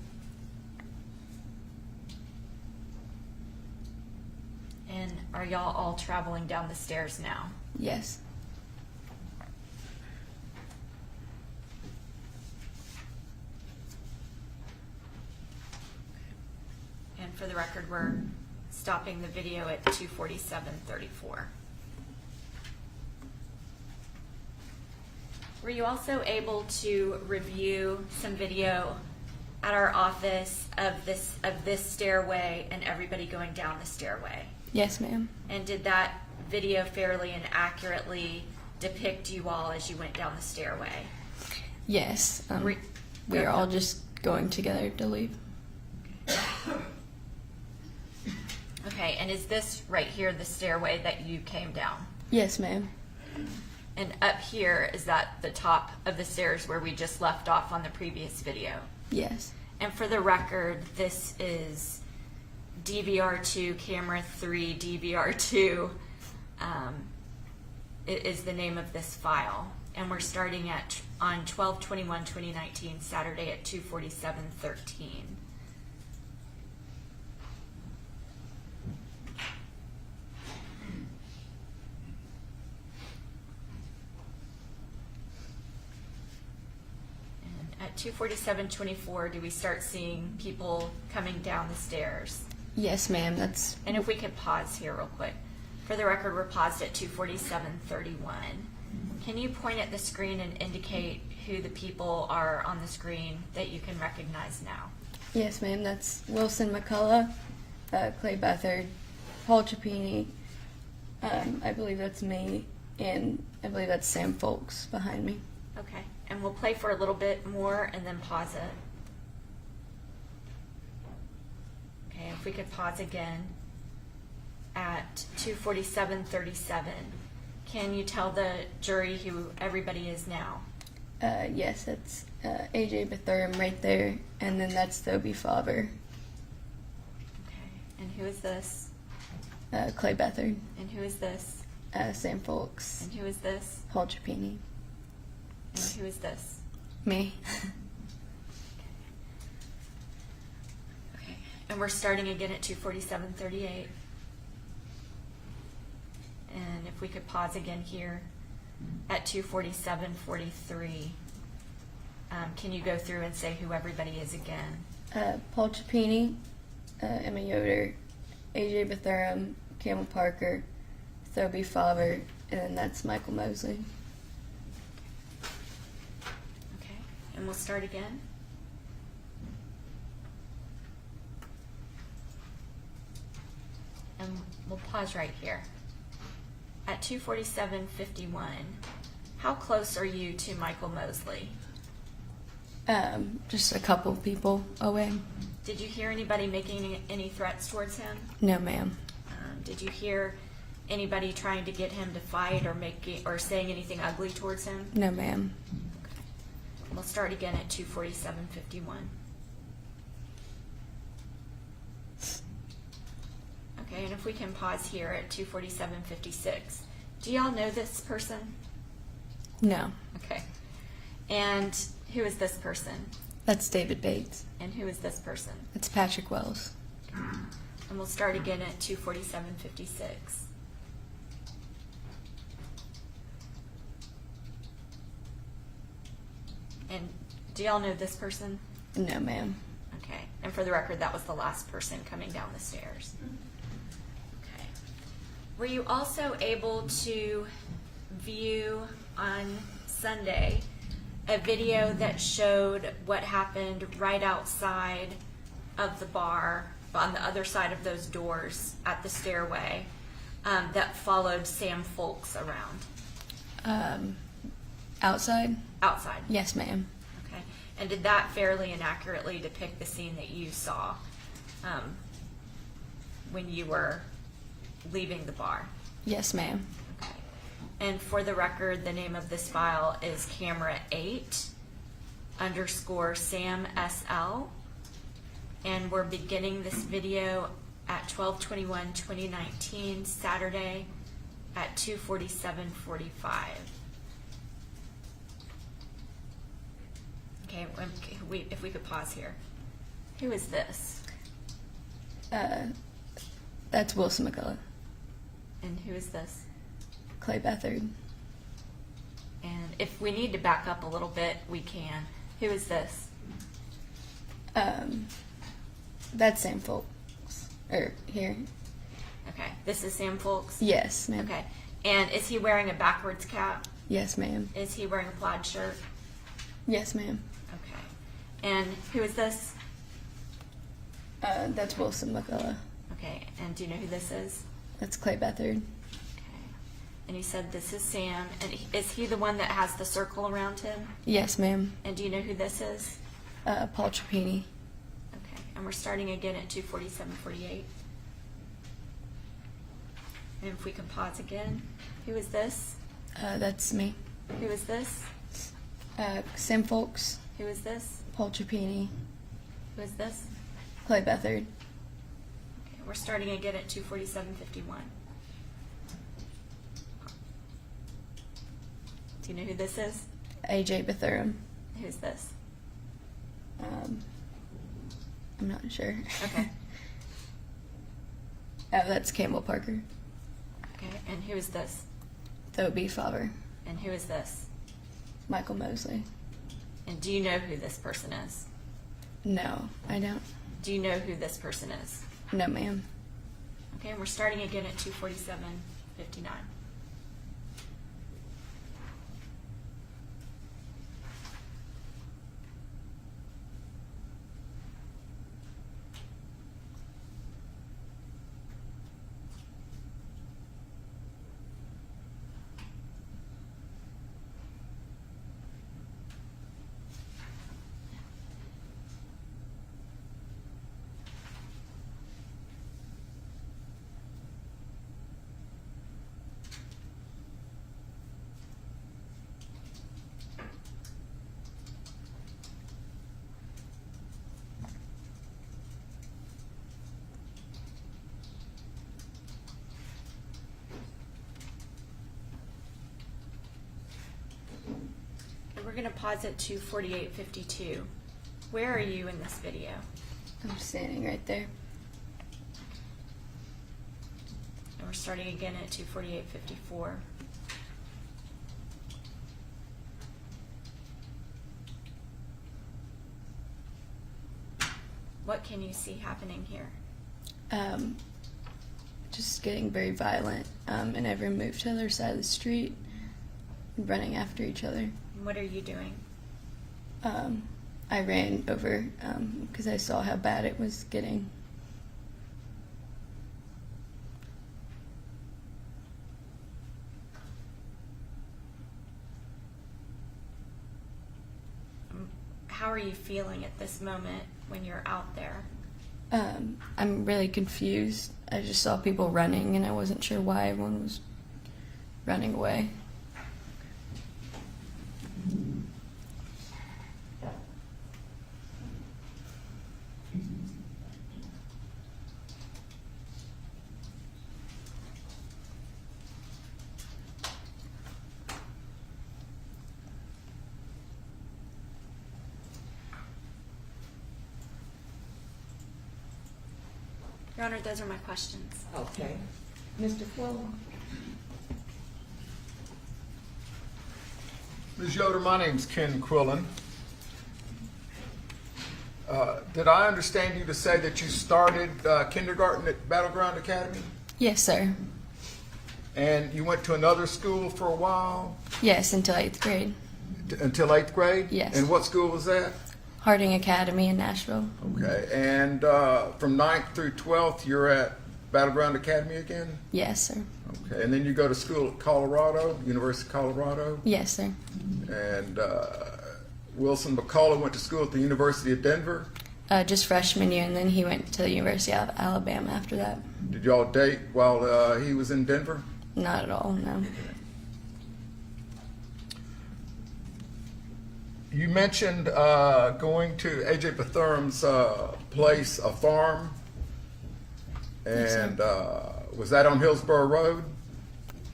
And are y'all all traveling down the stairs now? Yes. And for the record, we're stopping the video at 2:47:34. Were you also able to review some video at our office of this stairway and everybody going down the stairway? Yes, ma'am. And did that video fairly and accurately depict you all as you went down the stairway? Yes. Re- We are all just going together to leave. Okay, and is this right here the stairway that you came down? Yes, ma'am. And up here, is that the top of the stairs where we just left off on the previous video? Yes. And for the record, this is DVR2, camera 3, DVR2 is the name of this file. And we're starting on 12/21/2019, Saturday at 2:47:13. At 2:47:24, do we start seeing people coming down the stairs? Yes, ma'am. That's And if we could pause here real quick. For the record, we're paused at 2:47:31. Can you point at the screen and indicate who the people are on the screen that you can recognize now? yes, ma'am. That's Wilson McCullough, Clay Beathard, Paul Chapini. I believe that's me, and I believe that's Sam Folks behind me. Okay, and we'll play for a little bit more and then pause it. Okay, if we could pause again at 2:47:37. Can you tell the jury who everybody is now? Yes, that's AJ Bethurum right there, and then that's Thoby Faber, Okay, and who is this? Clay Beathard, And who is this? Sam Folks, And who is this? Paul Chapini, And who is this? me. Okay, and we're starting again at 2:47:38. And if we could pause again here at 2:47:43. Can you go through and say who everybody is again? Paul Chapini, Emma Yoder, AJ Bethurum, Campbell Parker, Thoby Faber, and then that's Michael Mosely. Okay, and we'll start again. And we'll pause right here. At 2:47:51, how close are you to Michael Mosely? Just a couple people away. Did you hear anybody making any threats towards him? No, ma'am. Did you hear anybody trying to get him to fight or saying anything ugly towards him? No, ma'am. We'll start again at 2:47:51. Okay, and if we can pause here at 2:47:56. Do y'all know this person? No. Okay. And who is this person? That's David Bates. And who is this person? That's Patrick Wells. And we'll start again at 2:47:56. And do y'all know this person? No, ma'am. Okay. And for the record, that was the last person coming down the stairs. Okay. Were you also able to view on Sunday a video that showed what happened right outside of the bar, on the other side of those doors at the stairway, that followed Sam Folks around Outside? outside? Yes, ma'am. Okay. And did that fairly and accurately depict the scene that you saw when you were leaving the bar? Yes, ma'am. Okay. And for the record, the name of this file is camera 8 _ Sam SL. And we're beginning this video at 12/21/2019, Saturday at 2:47:45. Okay, if we could pause here. Who is this? That's Wilson McCullough. And who is this? Clay Bethard. And if we need to back up a little bit, we can. Who is this? That's Sam Folks. Here. Okay, this is Sam Folks? Yes, ma'am. Okay, and is he wearing a backwards cap? Yes, ma'am. Is he wearing a plaid shirt? Yes, ma'am. Okay. And who is this? That's Wilson McCullough. Okay, and do you know who this is? That's Clay Bethard. Okay. And you said this is Sam, and is he the one that has the circle around him? Yes, ma'am. And do you know who this is? Paul Trapini. Okay, and we're starting again at 2:47:48. And if we can pause again. Who is this? That's me. Who is this? Sam Folks. Who is this? Paul Trapini. Who is this? Clay Bethard. Okay, we're starting again at 2:47:51. Do you know who this is? AJ Bethurum. Who's this? I'm not sure. Okay. That's Campbell Parker. Okay, and who is this? That would be Faber. And who is this? Michael Mosely. And do you know who this person is? No, I don't. Do you know who this person is? No, ma'am. Okay, and we're starting again at 2:47:59. We're going to pause at 2:48:52. Where are you in this video? I'm standing right there. And we're starting again at 2:48:54. What can you see happening here? Just getting very violent, and everyone moved to the other side of the street, running after each other. And what are you doing? I ran over because I saw how bad it was getting. How are you feeling at this moment when you're out there? I'm really confused. I just saw people running, and I wasn't sure why everyone was running away. Your Honor, those are my questions. Okay. Mr. Quillen? Ms. Yoder, my name's Ken Quillen. Did I understand you to say that you started kindergarten at Battleground Academy? Yes, sir. And you went to another school for a while? Yes, until 8th grade. Until 8th grade? Yes. And what school was that? Harding Academy in Nashville. Okay. And from 9th through 12th, you're at Battleground Academy again? Yes, sir. Okay, and then you go to school at Colorado, University of Colorado? Yes, sir. And Wilson McCullough went to school at the University of Denver? Just freshman year, and then he went to the University of Alabama after that. Did y'all date while he was in Denver? Not at all, no. You mentioned going to A.J. Bethure's place, a farm, Yes, and was that on Hillsborough Road?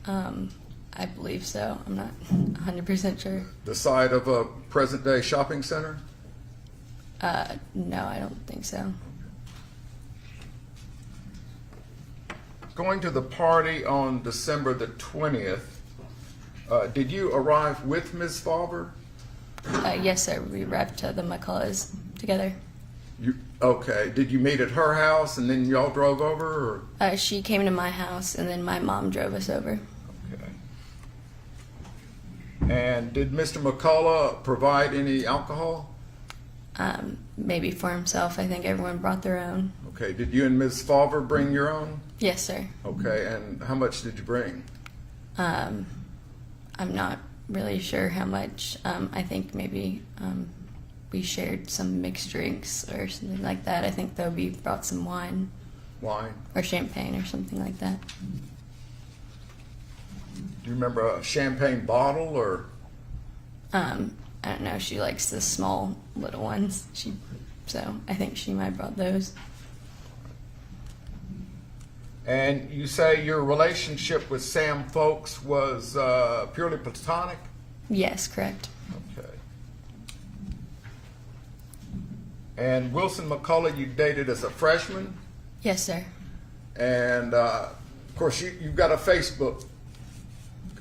I believe so. I'm not 100% sure. The site of a present-day shopping center? No, I don't think so. Going to the party on December the 20th, did you arrive with Ms. Favre? Yes, sir. We arrived to the McCulloughs together. Okay. Did you meet at her house and then y'all drove over? Or? She came to my house, and then my mom drove us over. Okay. And did Mr. McCullough provide any alcohol? Maybe for himself. I think everyone brought their own. Okay. Did you and Ms. Favre bring your own? Yes, sir. Okay. And how much did you bring? I'm not really sure how much. I think maybe we shared some mixed drinks or something like that. I think Thoby brought some wine. Wine? Or champagne or something like that. Do you remember a champagne bottle or? I don't know. She likes the small little ones. So I think she might have brought those. And you say your relationship with Sam Folks was purely platonic? Yes, correct. Okay. And Wilson McCullough, you dated as a freshman? Yes, sir. And of course, you've got a Facebook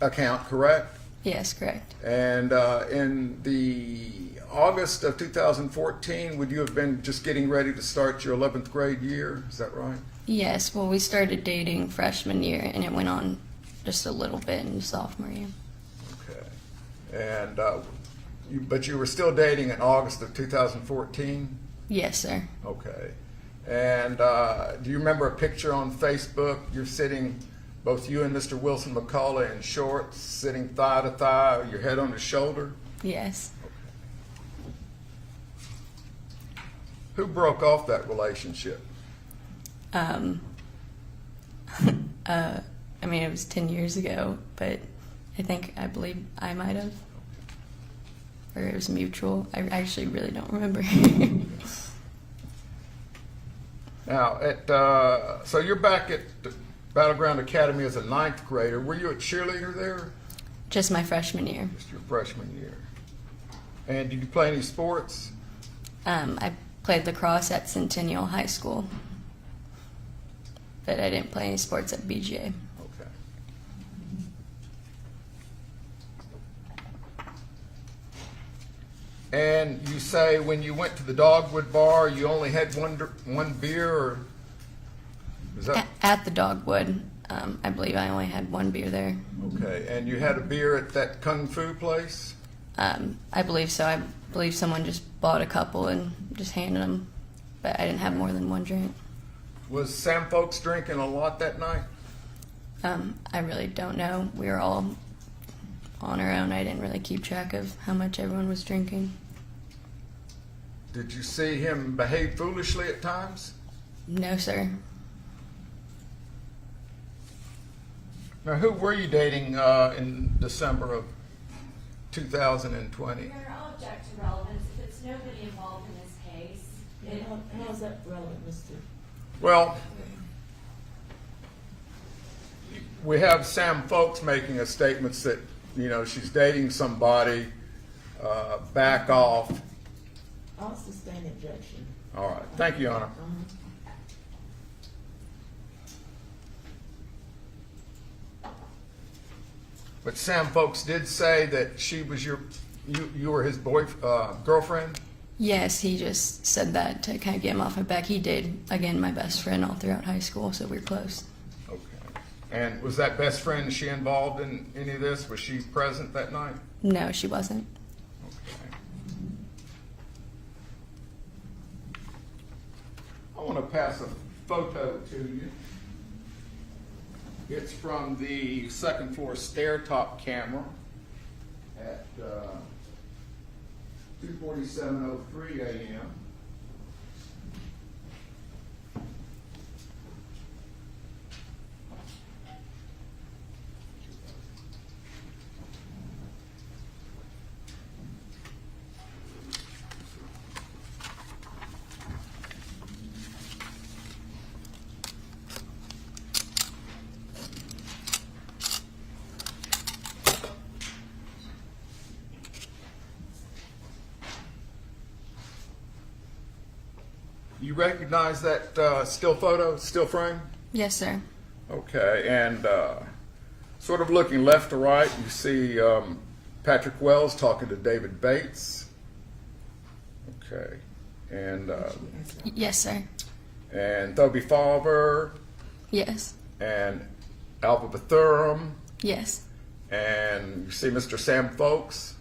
account, correct? Yes, correct. And in the August of 2014, would you have been just getting ready to start your 11th grade year? Is that right? Yes, well, we started dating freshman year, and it went on just a little bit in sophomore year. Okay. And but you were still dating in August of 2014? Yes, sir. Okay. And do you remember a picture on Facebook? You're sitting, both you and Mr. Wilson McCullough, in shorts, sitting thigh to thigh, your head on his shoulder? Yes. Who broke off that relationship? I mean, it was 10 years ago, but I believe I might have. Or it was mutual. I actually really don't remember. Now, so you're back at the Battleground Academy as a 9th grader. Were you a cheerleader there? Just my freshman year. Just your freshman year. And did you play any sports? I played lacrosse at Centennial High School, but I didn't play any sports at BGA. Okay. And you say when you went to the Dogwood Bar, you only had one beer, or is that At the Dogwood, I believe I only had one beer there. okay? And you had a beer at that Kung Fu place? I believe so. I believe someone just bought a couple and just handed them, but I didn't have more than one drink. Was Sam Folks drinking a lot that night? I really don't know. We were all on our own. I didn't really keep track of how much everyone was drinking. Did you see him behave foolishly at times? No, sir. Now, who were you dating in December of 2020? Your Honor, I'll object to relevance. If it's nobody involved in this case, How is that relevant, Mr.? Well, we have Sam Folks making a statement that, she's dating somebody, back off. I'll sustain objection. All right. Thank you, Your Honor. But Sam Folks did say that she was you were his girlfriend? Yes, he just said that to kind of get him off my back. He did, again, my best friend all throughout high school, so we were close. Okay. And was that best friend, is she involved in any of this? Was she present that night? No, she wasn't. Okay. I want to pass a photo to you. It's from the second floor stair top camera at 2:47:03 a.m. You recognize that still photo, still frame? Yes, sir. Okay, and sort of looking left to right, you see Patrick Wells talking to David Bates. Okay, and Yes, sir. Thoby Falver, Yes. and Alva Bethurum, Yes. and you see Mr. Sam Folks,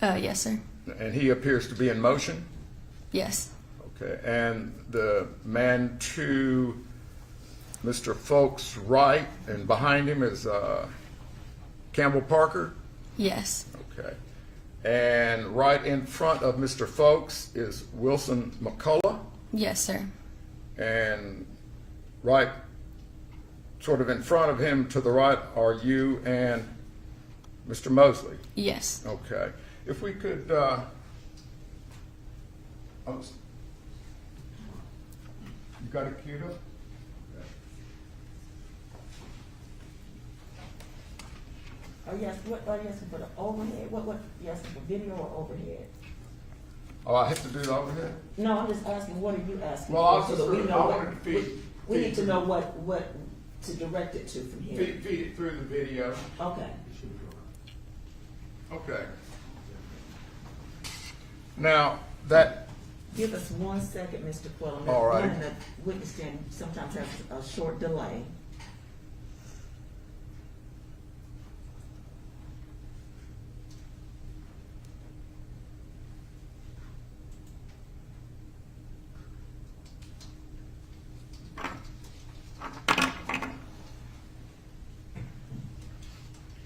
Yes, sir. and he appears to be in motion. Yes. Okay, and the man to Mr. Folks' right and behind him is Campbell Parker. Yes. Okay, and right in front of Mr. Folks is Wilson McCullough, Yes, sir. and right sort of in front of him to the right are you and Mr. Mosely. Yes. Okay, if we could, you got it queued up? Are you asking, what are you asking for, the overhead? What you asking for, video or overhead? Oh, I have to do the overhead? No, I'm just asking, what are you asking Well, I for? was So that we just, know I what, wanted to feed. we need to know what to direct it to from here. Feed it through the video. Okay. Okay. Now, that, Give us 1 second, Mr. Quillen. All right. Running the witness stand sometimes has a short delay.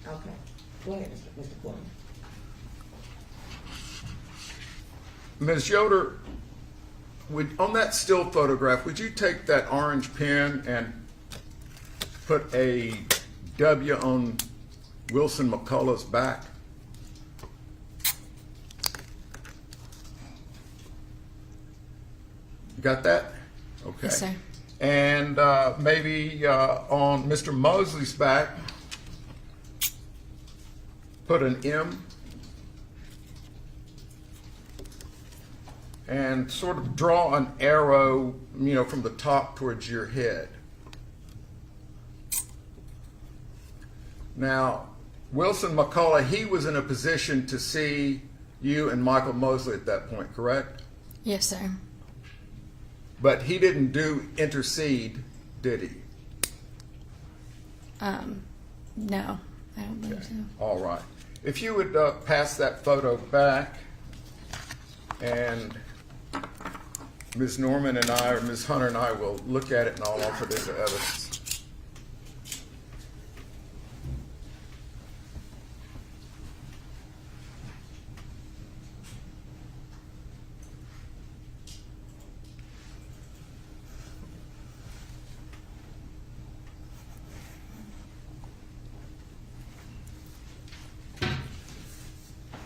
Okay. Go ahead, Mr. Quillen. Ms. Yoder, on that still photograph, would you take that orange pen and put a W on Wilson McCullough's back? You got that? Okay. Yes, sir. And maybe on Mr. Mosley's back, put an M. And sort of draw an arrow, from the top towards your head. Now, Wilson McCullough, he was in a position to see you and Michael Mosley at that point, correct? Yes, sir. But he didn't do intercede, did he? No, I don't believe so. All right. If you would pass that photo back, and Ms. Norman and I, or Ms. Hunter and I, will look at it and I'll offer it as evidence.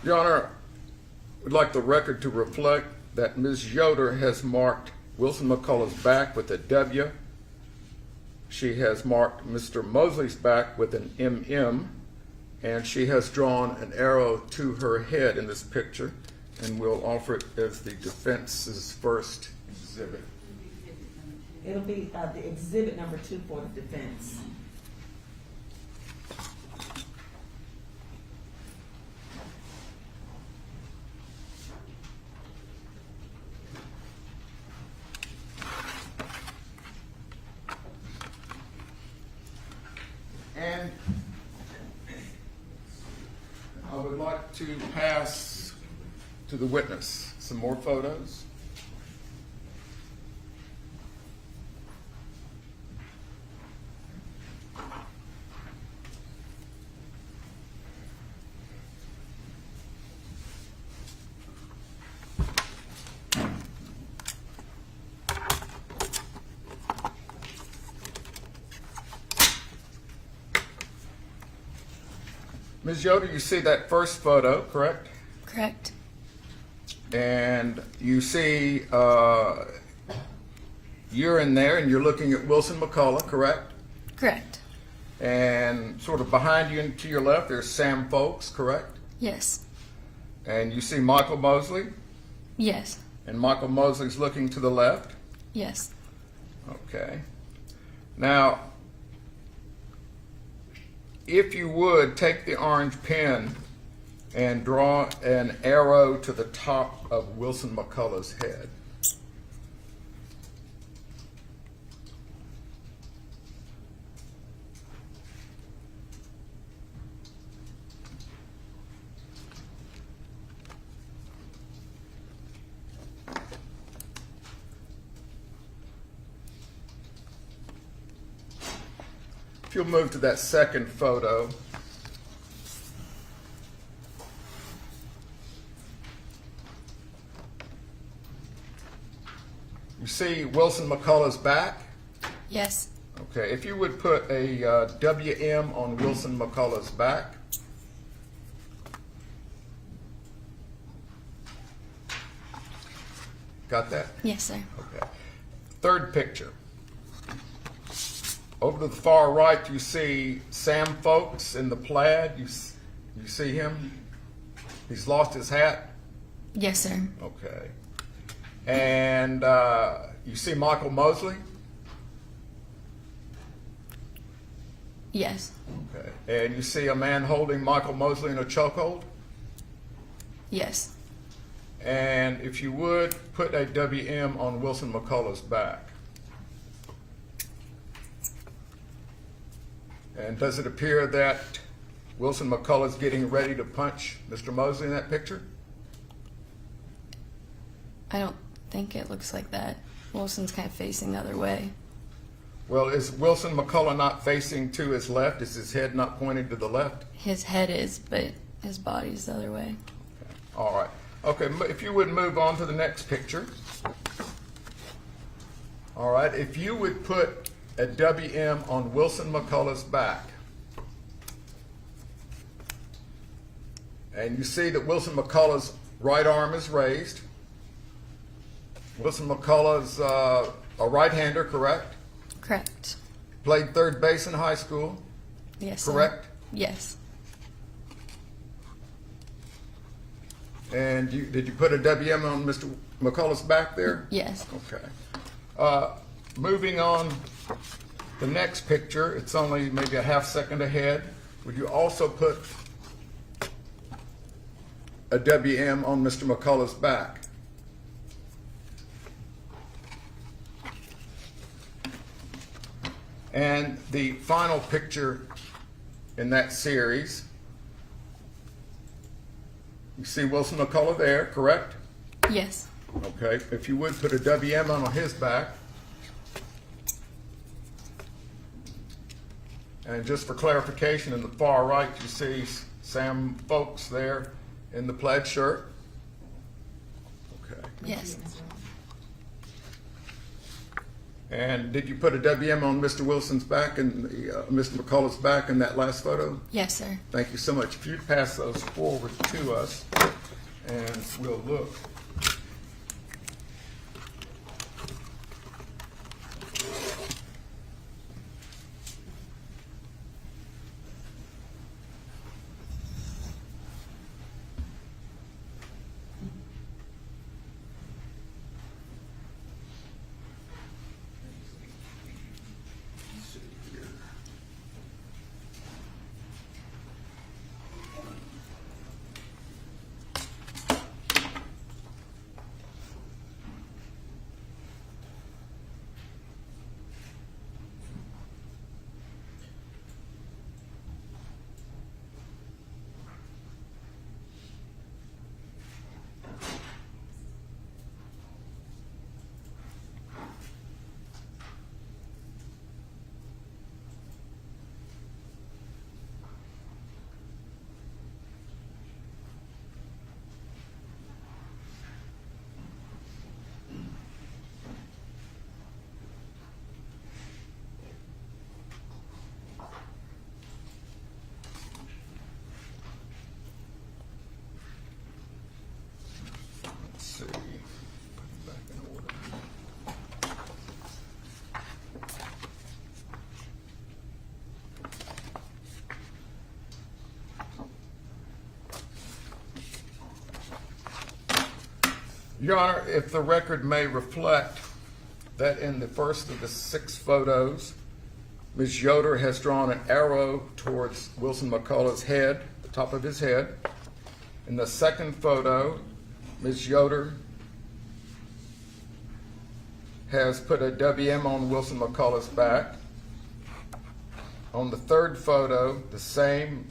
Your Honor, we'd like the record to reflect that Ms. Yoder has marked Wilson McCullough's back with a W. She has marked Mr. Mosley's back with an MM, and she has drawn an arrow to her head in this picture, and we'll offer it as the defense's first exhibit. It'll be the exhibit number 2 for the defense. And I would like to pass to the witness some more photos. Ms. Yoder, you see that first photo, correct? Correct. And you see you're in there and you're looking at Wilson McCullough, correct? Correct. And sort of behind you and to your left, there's Sam Folks, correct? Yes. And you see Michael Mosley, Yes. and Michael Mosley's looking to the left. Yes. Okay. Now, if you would take the orange pen and draw an arrow to the top of Wilson McCullough's head. If you'll move to that second photo. You see Wilson McCullough's back? Yes. Okay, if you would put a WM on Wilson McCullough's back. Got that? Yes, sir. Okay. Third picture. Over to the far right, you see Sam Folks in the plaid. You see him? He's lost his hat. Yes, sir. Okay. And you see Michael Mosley? Yes. Okay. And you see a man holding Michael Mosley in a chokehold? Yes. And if you would, put a WM on Wilson McCullough's back. And does it appear that Wilson McCullough's getting ready to punch Mr. Mosley in that picture? I don't think it looks like that. Wilson's kind of facing the other way. Well, is Wilson McCullough not facing to his left? Is his head not pointing to the left? His head is, but his body's the other way. All right. Okay, if you would move on to the next picture. All right, if you would put a WM on Wilson McCullough's back. And you see that Wilson McCullough's right arm is raised. Wilson McCullough's a right-hander, correct? Correct. Played third base in high school, Yes, sir. correct? Yes. And did you put a WM on Mr. McCullough's back there? Yes. Okay. Moving on, the next picture, it's only maybe a half second ahead. Would you also put a WM on Mr. McCullough's back? And the final picture in that series, you see Wilson McCullough there, correct? Yes. Okay, if you would put a WM on his back. And just for clarification, in the far right, you see Sam Folks there in the plaid shirt. Okay. Yes. And did you put a WM on Mr. Wilson's back and Mr. McCullough's back in that last photo? Yes, sir. Thank you so much. If you'd pass those forward to us, and we'll look. Your Honor, if the record may reflect that in the first of the 6 photos, Ms. Yoder has drawn an arrow towards Wilson McCullough's head, the top of his head. In the second photo, Ms. Yoder has put a WM on Wilson McCullough's back. On the third photo, the same.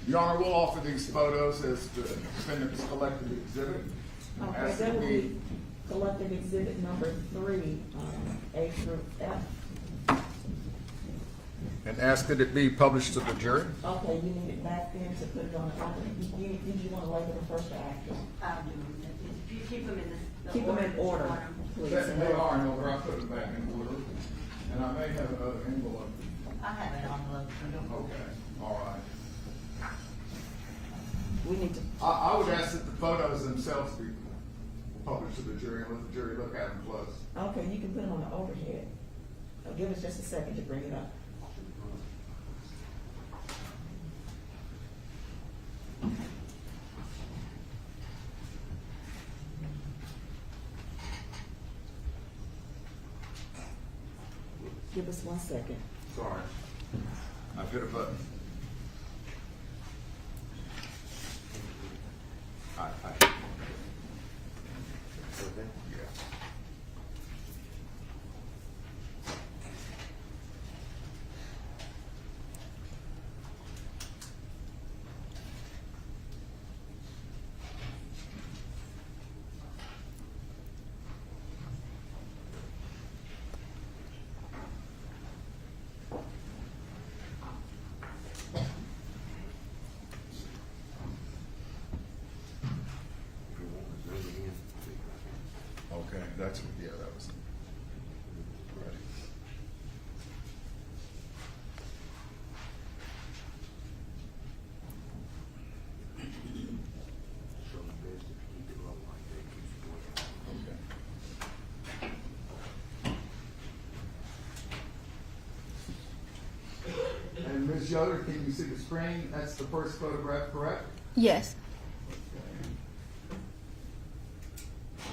Your Honor, we'll offer these photos as the defendant's collective exhibit. Okay, As that to will be- be collective exhibit number 3, A through F. And ask that it be published to the jury. Okay, you need it back then to put it on the, did you want to label it first or after? I'll do it. If you keep them in the Keep them in order, order. please. They are in order. I put them back in order. And I may have another envelope. I have an envelope. Okay, all right. We need to, I would ask that the photos themselves be published to the jury and let the jury look at them close. okay, you can put them on the overhead. Give us just a second to bring it up. Give us 1 second. Sorry. I've hit a button. I. Yeah. Okay, that's, yeah, that was. Ready. Okay. And Ms. Yoder, can you see the screen? That's the first photograph, correct? Yes.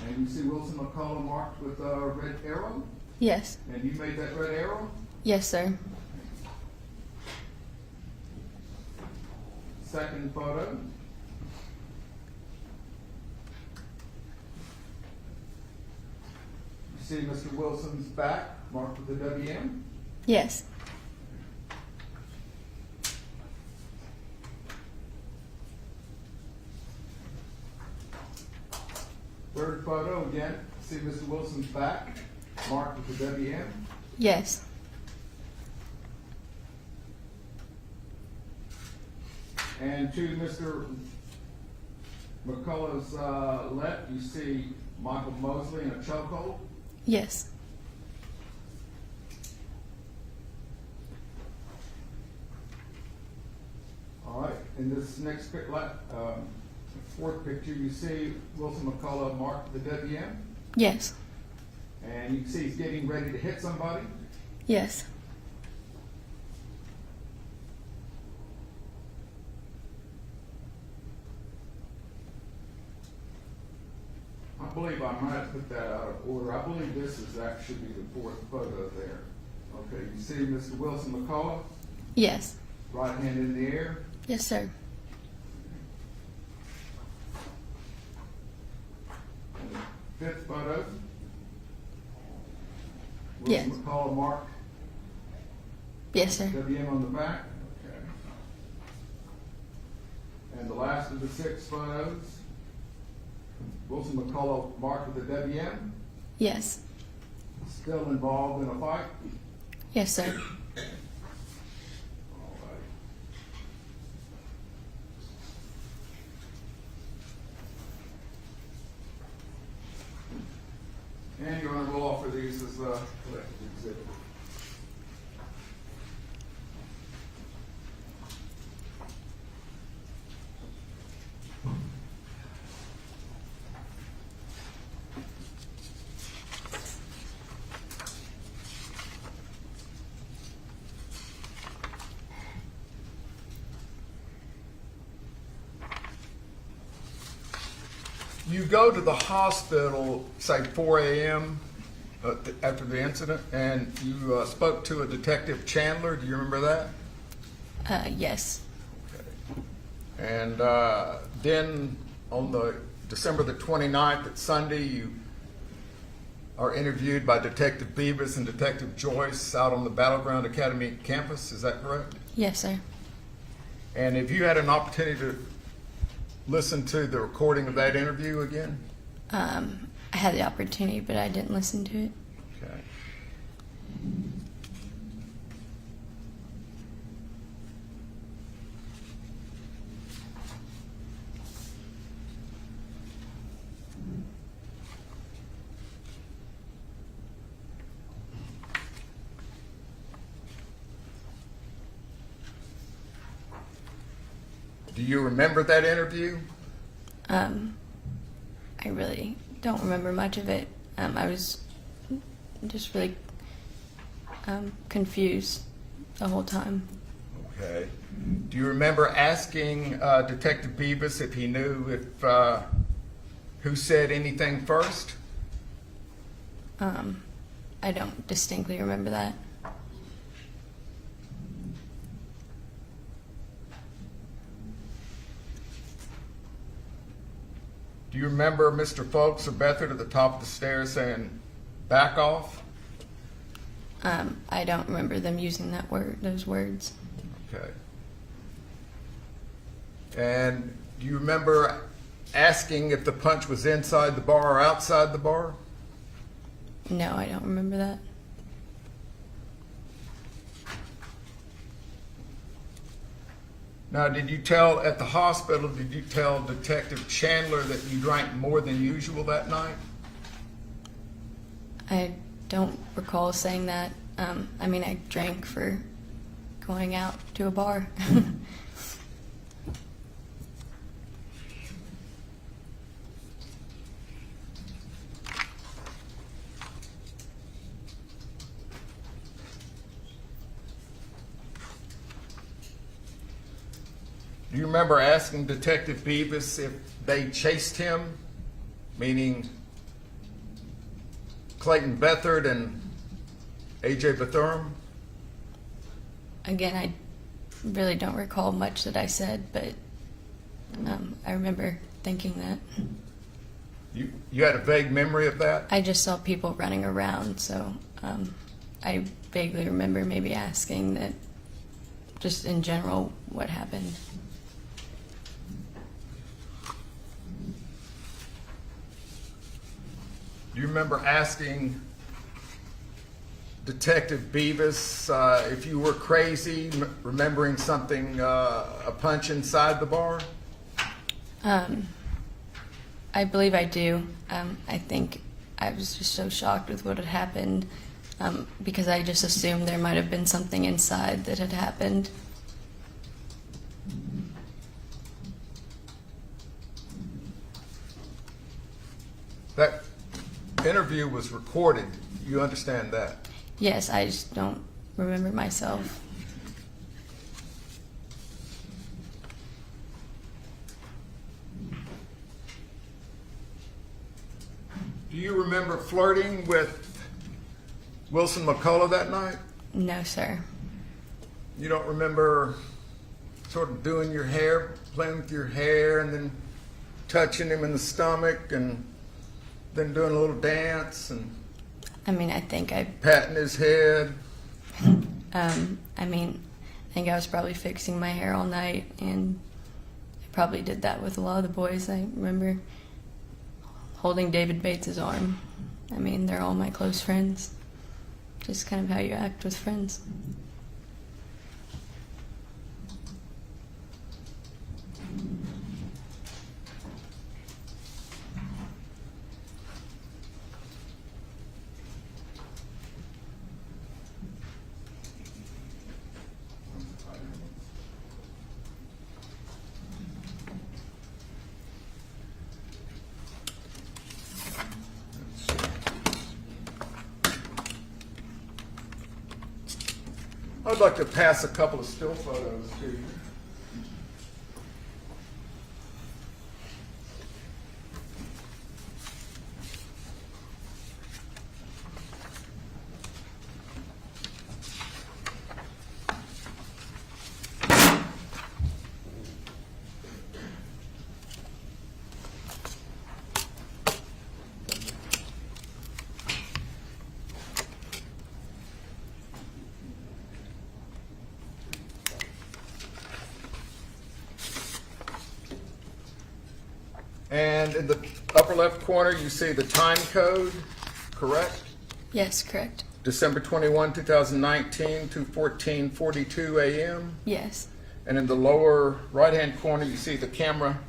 And you see Wilson McCullough marked with a red arrow? Yes. And you made that red arrow? Yes, sir. Second photo. You see Mr. Wilson's back marked with the WM? Yes. Third photo, again, see Mr. Wilson's back marked with the WM? Yes. And to Mr. McCullough's left, you see Michael Mosely in a chokehold? Yes. All right, in this next fourth picture, you see Wilson McCullough marked the WM, Yes. and you can see he's getting ready to hit somebody. Yes. I believe I might have put that out of order. I believe this is actually the fourth photo there. Okay, you see Mr. Wilson McCullough, Yes. right hand in the air. Yes, sir. And the fifth photo, Yes. Wilson McCullough marked Yes, sir. WM on the back. Okay. And the last of the 6 photos, Wilson McCullough marked with the WM, Yes. still involved in a fight. Yes, sir. All right. And Your Honor, we'll offer these as a collective exhibit. You go to the hospital, say 4 a.m. After the incident, and you spoke to a Detective Chandler. Do you remember that? Yes. And then on the December the 29th, it's Sunday, you are interviewed by Detective Beavis and Detective Joyce out on the Battleground Academy campus. Is that correct? Yes, sir. And have you had an opportunity to listen to the recording of that interview again? I had the opportunity, but I didn't listen to it. Okay. Do you remember that interview? I really don't remember much of it. I was just really confused the whole time. Okay. Do you remember asking Detective Beavis if he knew if who said anything first? I don't distinctly remember that. Do you remember Mr. Folks or Bethard at the top of the stairs saying, "Back off"? I don't remember them using those words. Okay. And do you remember asking if the punch was inside the bar or outside the bar? No, I don't remember that. Now, did you tell at the hospital, did you tell Detective Chandler that you drank more than usual that night? I don't recall saying that. I mean, I drank for going out to a bar. Do you remember asking Detective Beavis if they chased him, meaning Clayton Bethard and A.J. Bethurem? Again, I really don't recall much that I said, but I remember thinking that. You had a vague memory of that? I just saw people running around, so I vaguely remember maybe asking that, just in general, what happened. Do you remember asking Detective Beavis if you were crazy, remembering something, a punch inside the bar? I believe I do. I think I was just so shocked with what had happened because I just assumed there might have been something inside that had happened. That interview was recorded. You understand that? Yes, I just don't remember myself. Do you remember flirting with Wilson McCullough that night? No, sir. You don't remember sort of doing your hair, playing with your hair, and then touching him in the stomach, and then doing a little dance and I mean, I think I patting his head? I think I was probably fixing my hair all night, and I probably did that with a lot of the boys. I remember holding David Bates' arm. I mean, they're all my close friends. Just kind of how you act with friends. I'd like to pass a couple of still photos to you. And in the upper left corner, you see the time code, correct? Yes, correct. December 21, 2019 to 14:42 a.m. Yes. And in the lower right-hand corner, you see the camera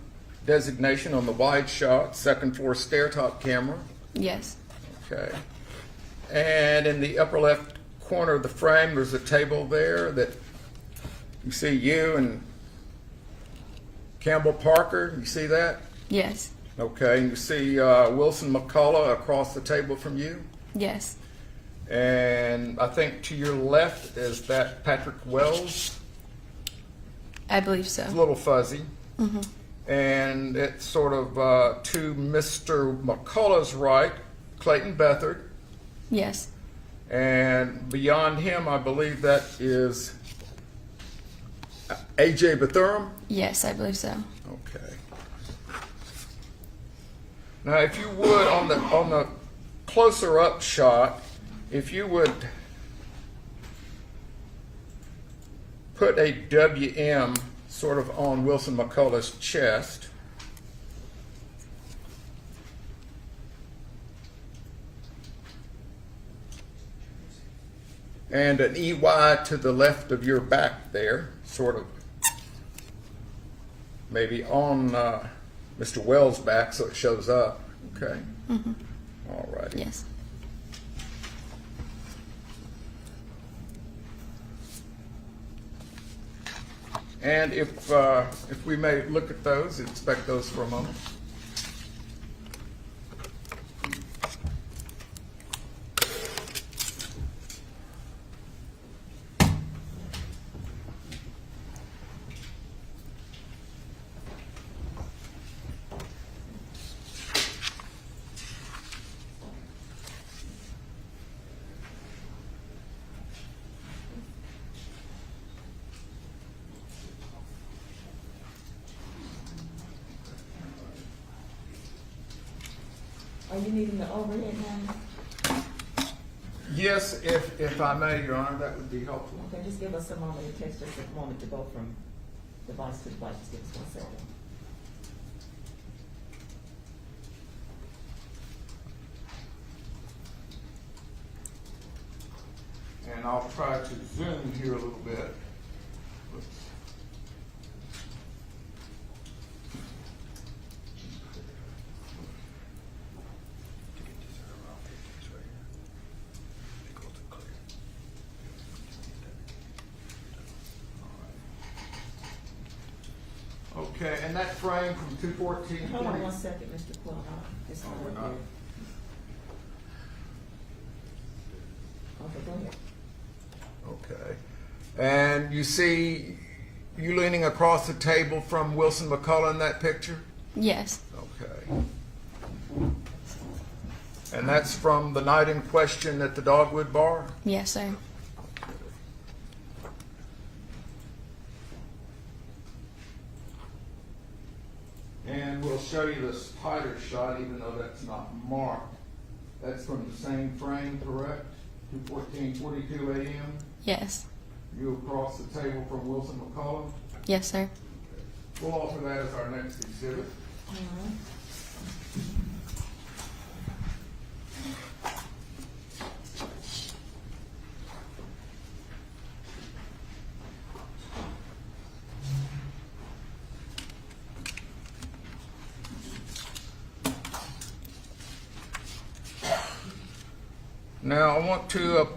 designation on the wide shot, second floor stair top camera. Yes. Okay. And in the upper left corner of the frame, there's a table there that you see you and Campbell Parker. You see that? Yes. Okay. And you see Wilson McCullough across the table from you. Yes. And I think to your left is that Patrick Wells. I believe so. It's a little fuzzy. And it's sort of to Mr. McCullough's right, Clayton Bethard. Yes. And beyond him, I believe that is A.J. Bethurum. Yes, I believe so. Okay. Now, if you would, on the closer up shot, if you would put a WM sort of on Wilson McCullough's chest. And an EY to the left of your back there, sort of maybe on Mr. Wells' back so it shows up. Okay. All righty. Yes. And if we may look at those, inspect those for a moment. Are you needing the overhead now? Yes, if I may, Your Honor, that would be helpful. Okay, just give us a moment. It takes just a moment to go from device to device. Just give us 1 second. And I'll try to zoom here a little bit. Oops. Okay, and that frame from 214. Hold on one second, Mr. Quillen. It's not we're right not. there. Okay, go ahead. Okay. And you see you leaning across the table from Wilson McCullough in that picture? Yes. Okay. And that's from the night in question at the Dogwood Bar? Yes, sir. And we'll show you this tighter shot, even though that's not marked. That's from the same frame, correct? 2:14:42 a.m. Yes. You across the table from Wilson McCullough. Yes, sir. We'll offer that as our next exhibit. Now I want to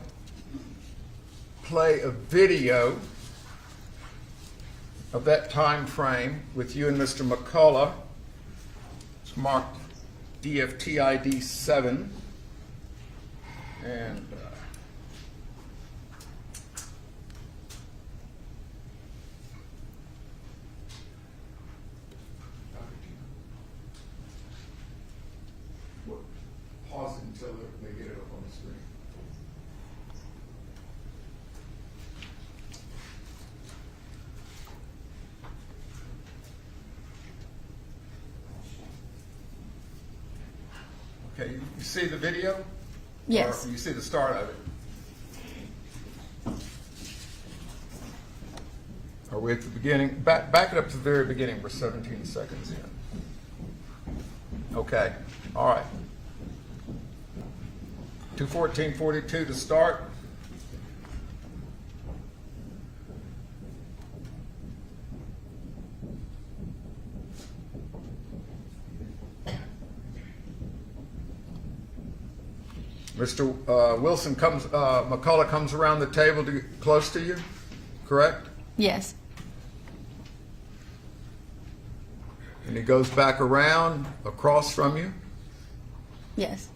play a video of that time frame with you and Mr. McCullough. It's marked DFTID 7. And pause it until they get it up on the screen. Okay, you see the video? Yes. Or you see the start of it? Are we at the beginning? Back it up to the very beginning. We're 17 seconds in. Okay, all right. 2:14:42 to start. Mr. Wilson McCullough comes around the table close to you, correct? Yes. And he goes back around across from you. Yes.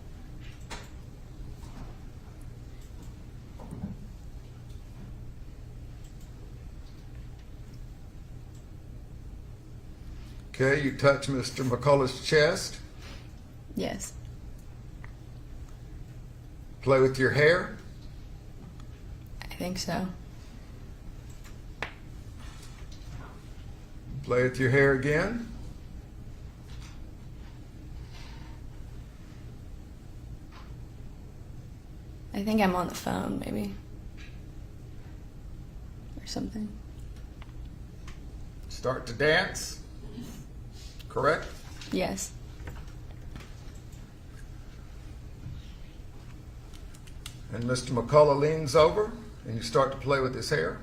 Okay, you touch Mr. McCullough's chest. Yes. Play with your hair. I think so. Play with your hair again. I think I'm on the phone, maybe. Or something. Start to dance. Correct? Yes. And Mr. McCullough leans over and you start to play with his hair.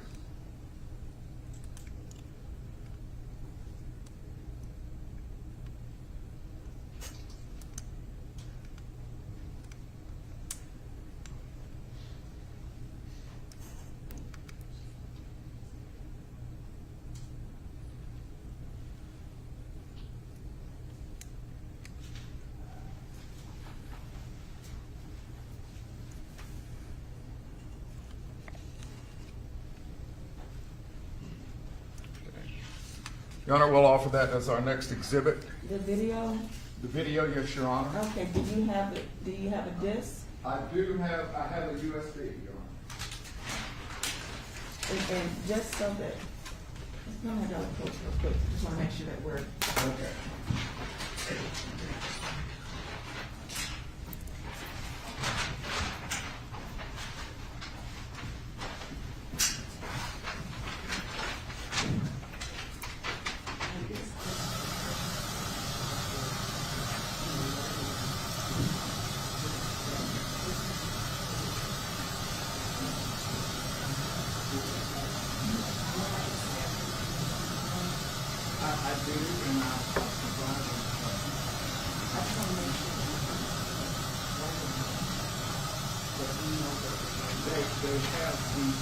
Your Honor, we'll offer that as our next exhibit. The video, The video, yes, Your Honor. okay, do you have a disc? I have a USB, Your Honor. And just so that, let me go close real quick, just wanna make sure that we're, Okay. I do, and I'll provide them. I just wanna make sure. They have these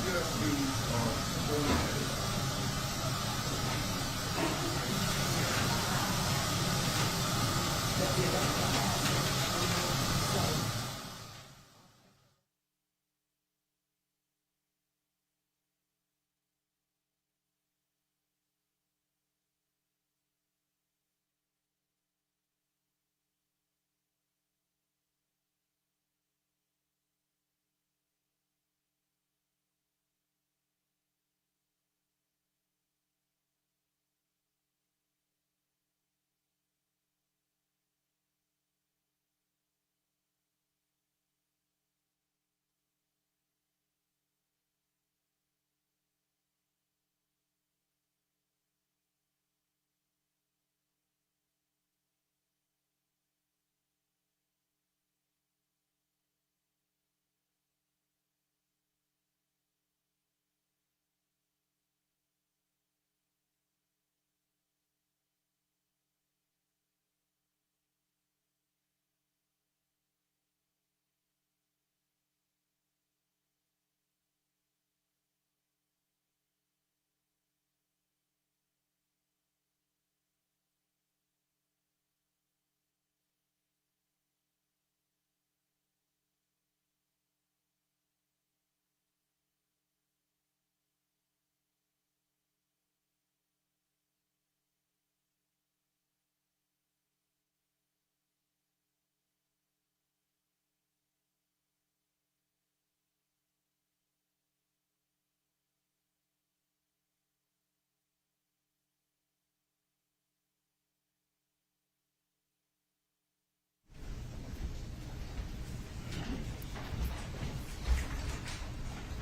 USBs or formatted.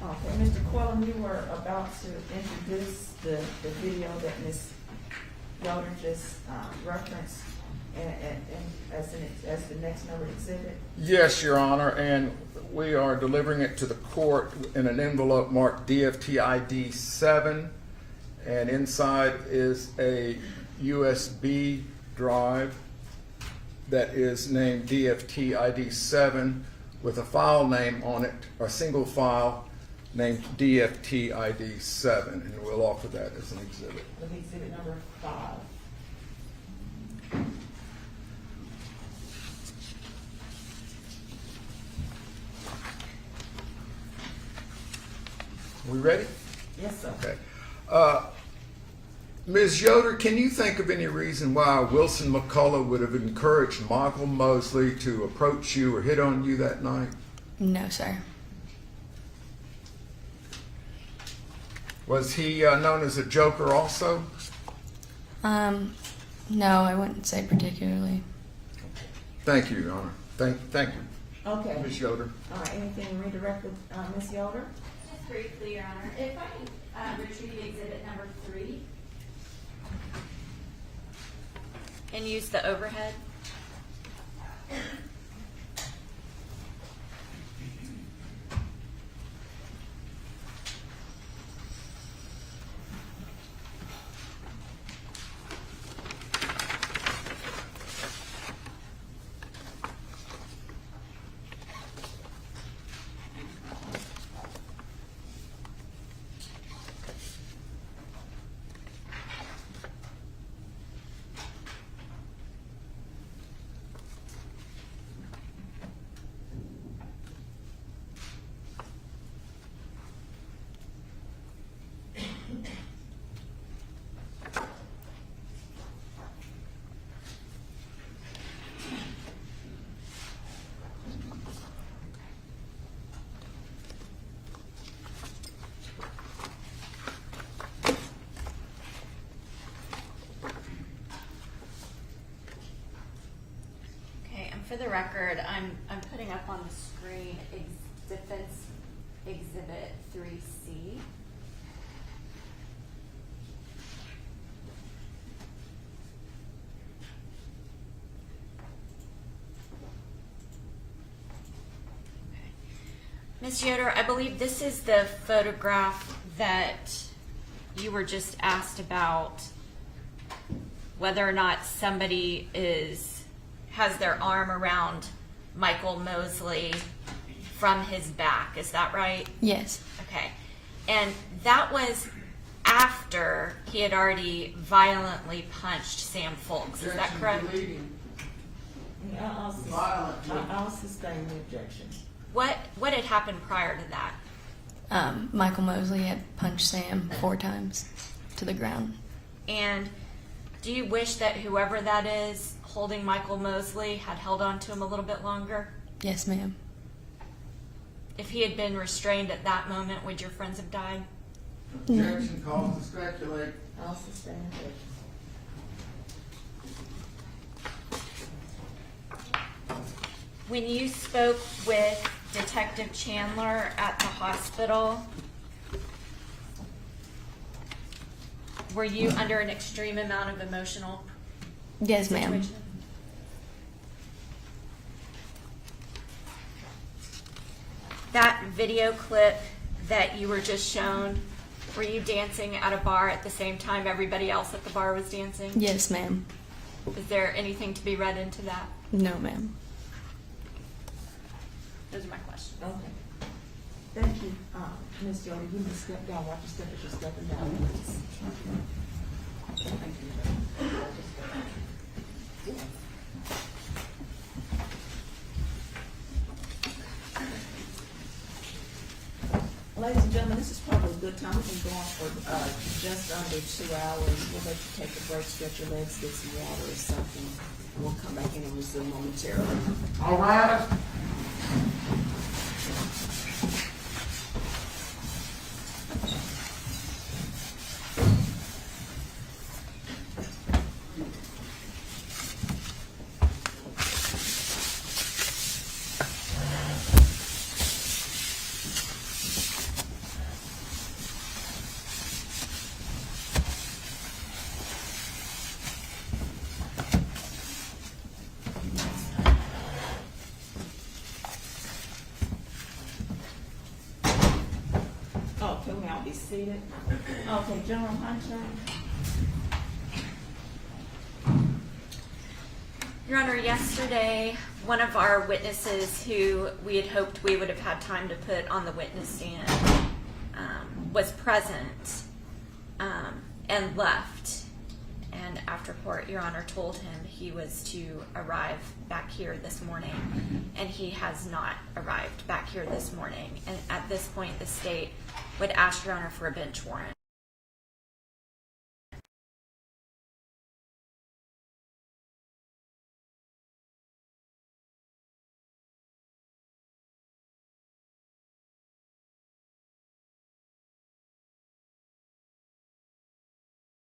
Okay, Mr. Quillen, you were about to introduce the video that Ms. Yoder just referenced and as the next numbered exhibit. Yes, Your Honor, and we are delivering it to the court in an envelope marked DFT ID 7, and inside is a USB drive that is named DFT ID 7 with a file name on it, or a single file named DFT ID 7, and we'll offer that as an exhibit. With exhibit number 5. We ready? Yes, sir. Okay. Ms. Yoder, can you think of any reason why Wilson McCullough would have encouraged Michael Mosely to approach you or hit on you that night? No, sir. Was he known as a joker also? No, I wouldn't say particularly. Thank you, Your Honor. Thank you, Okay. Ms. Yoder. All right, anything redirect with Ms. Yoder? Just briefly, Your Honor, if I can retrieve exhibit number 3 and use the overhead. For the record, I'm putting up on the screen Defense Exhibit 3C. Ms. Yoder, I believe this is the photograph that you were just asked about, whether or not somebody has their arm around Michael Mosely from his back. Is that right? Yes. Okay. And that was after he had already violently punched Sam Folks. Is that correct? I'll sustain the objection. What had happened prior to that? Michael Mosely had punched Sam 4 times to the ground. And do you wish that whoever that is holding Michael Mosely had held on to him a little bit longer? Yes, ma'am. If he had been restrained at that moment, would your friends have died? Objection, calls to speculate. I'll sustain objection. When you spoke with Detective Chandler at the hospital, were you under an extreme amount of emotional Yes, ma'am. situation? That video clip that you were just shown, were you dancing at a bar at the same time everybody else at the bar was dancing? Yes, ma'am. Is there anything to be read into that? No, ma'am. Those are my questions. Okay. Thank you. Ms. Jody, you may step down. Watch your step as you're stepping down, please. Thank you. Ladies and gentlemen, this is probably a good time. We've been going for just under 2 hours. We'll let you take a break, stretch your legs, get some water or something. We'll come back in and resume momentarily. All right. Oh, can we all be seated? Okay, General Hunter. Your Honor, yesterday, one of our witnesses who we had hoped we would have had time to put on the witness stand was present and left. And after court, Your Honor told him he was to arrive back here this morning, and he has not arrived back here this morning. And at this point, the state would ask Your Honor for a bench warrant.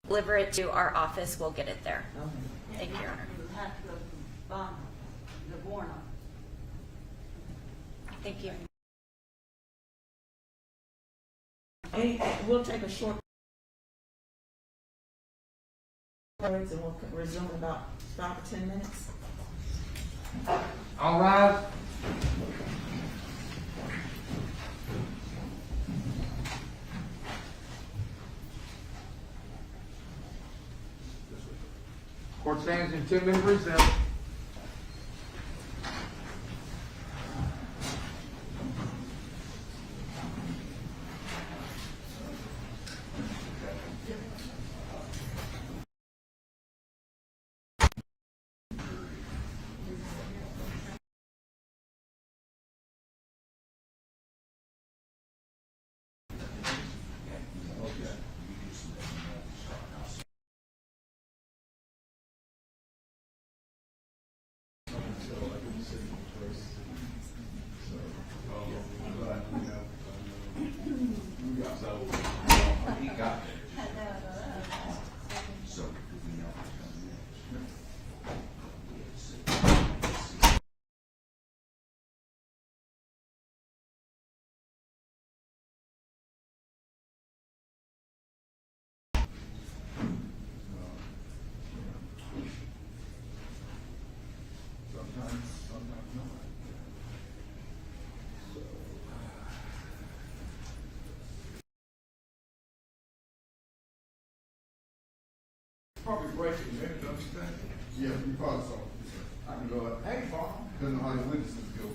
Deliver it to our office, we'll get it there. Thank you, Your Honor. You have to bond the warrant. Thank you. We'll take a short break and we'll resume in about 5 or 10 minutes. All rise. Court stands in 10-minute recess. Probably break in a minute, don't you think? Yeah, you probably saw it. I can go up, hey, Paul, depending on how your witnesses go.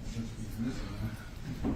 Since he's missing, huh?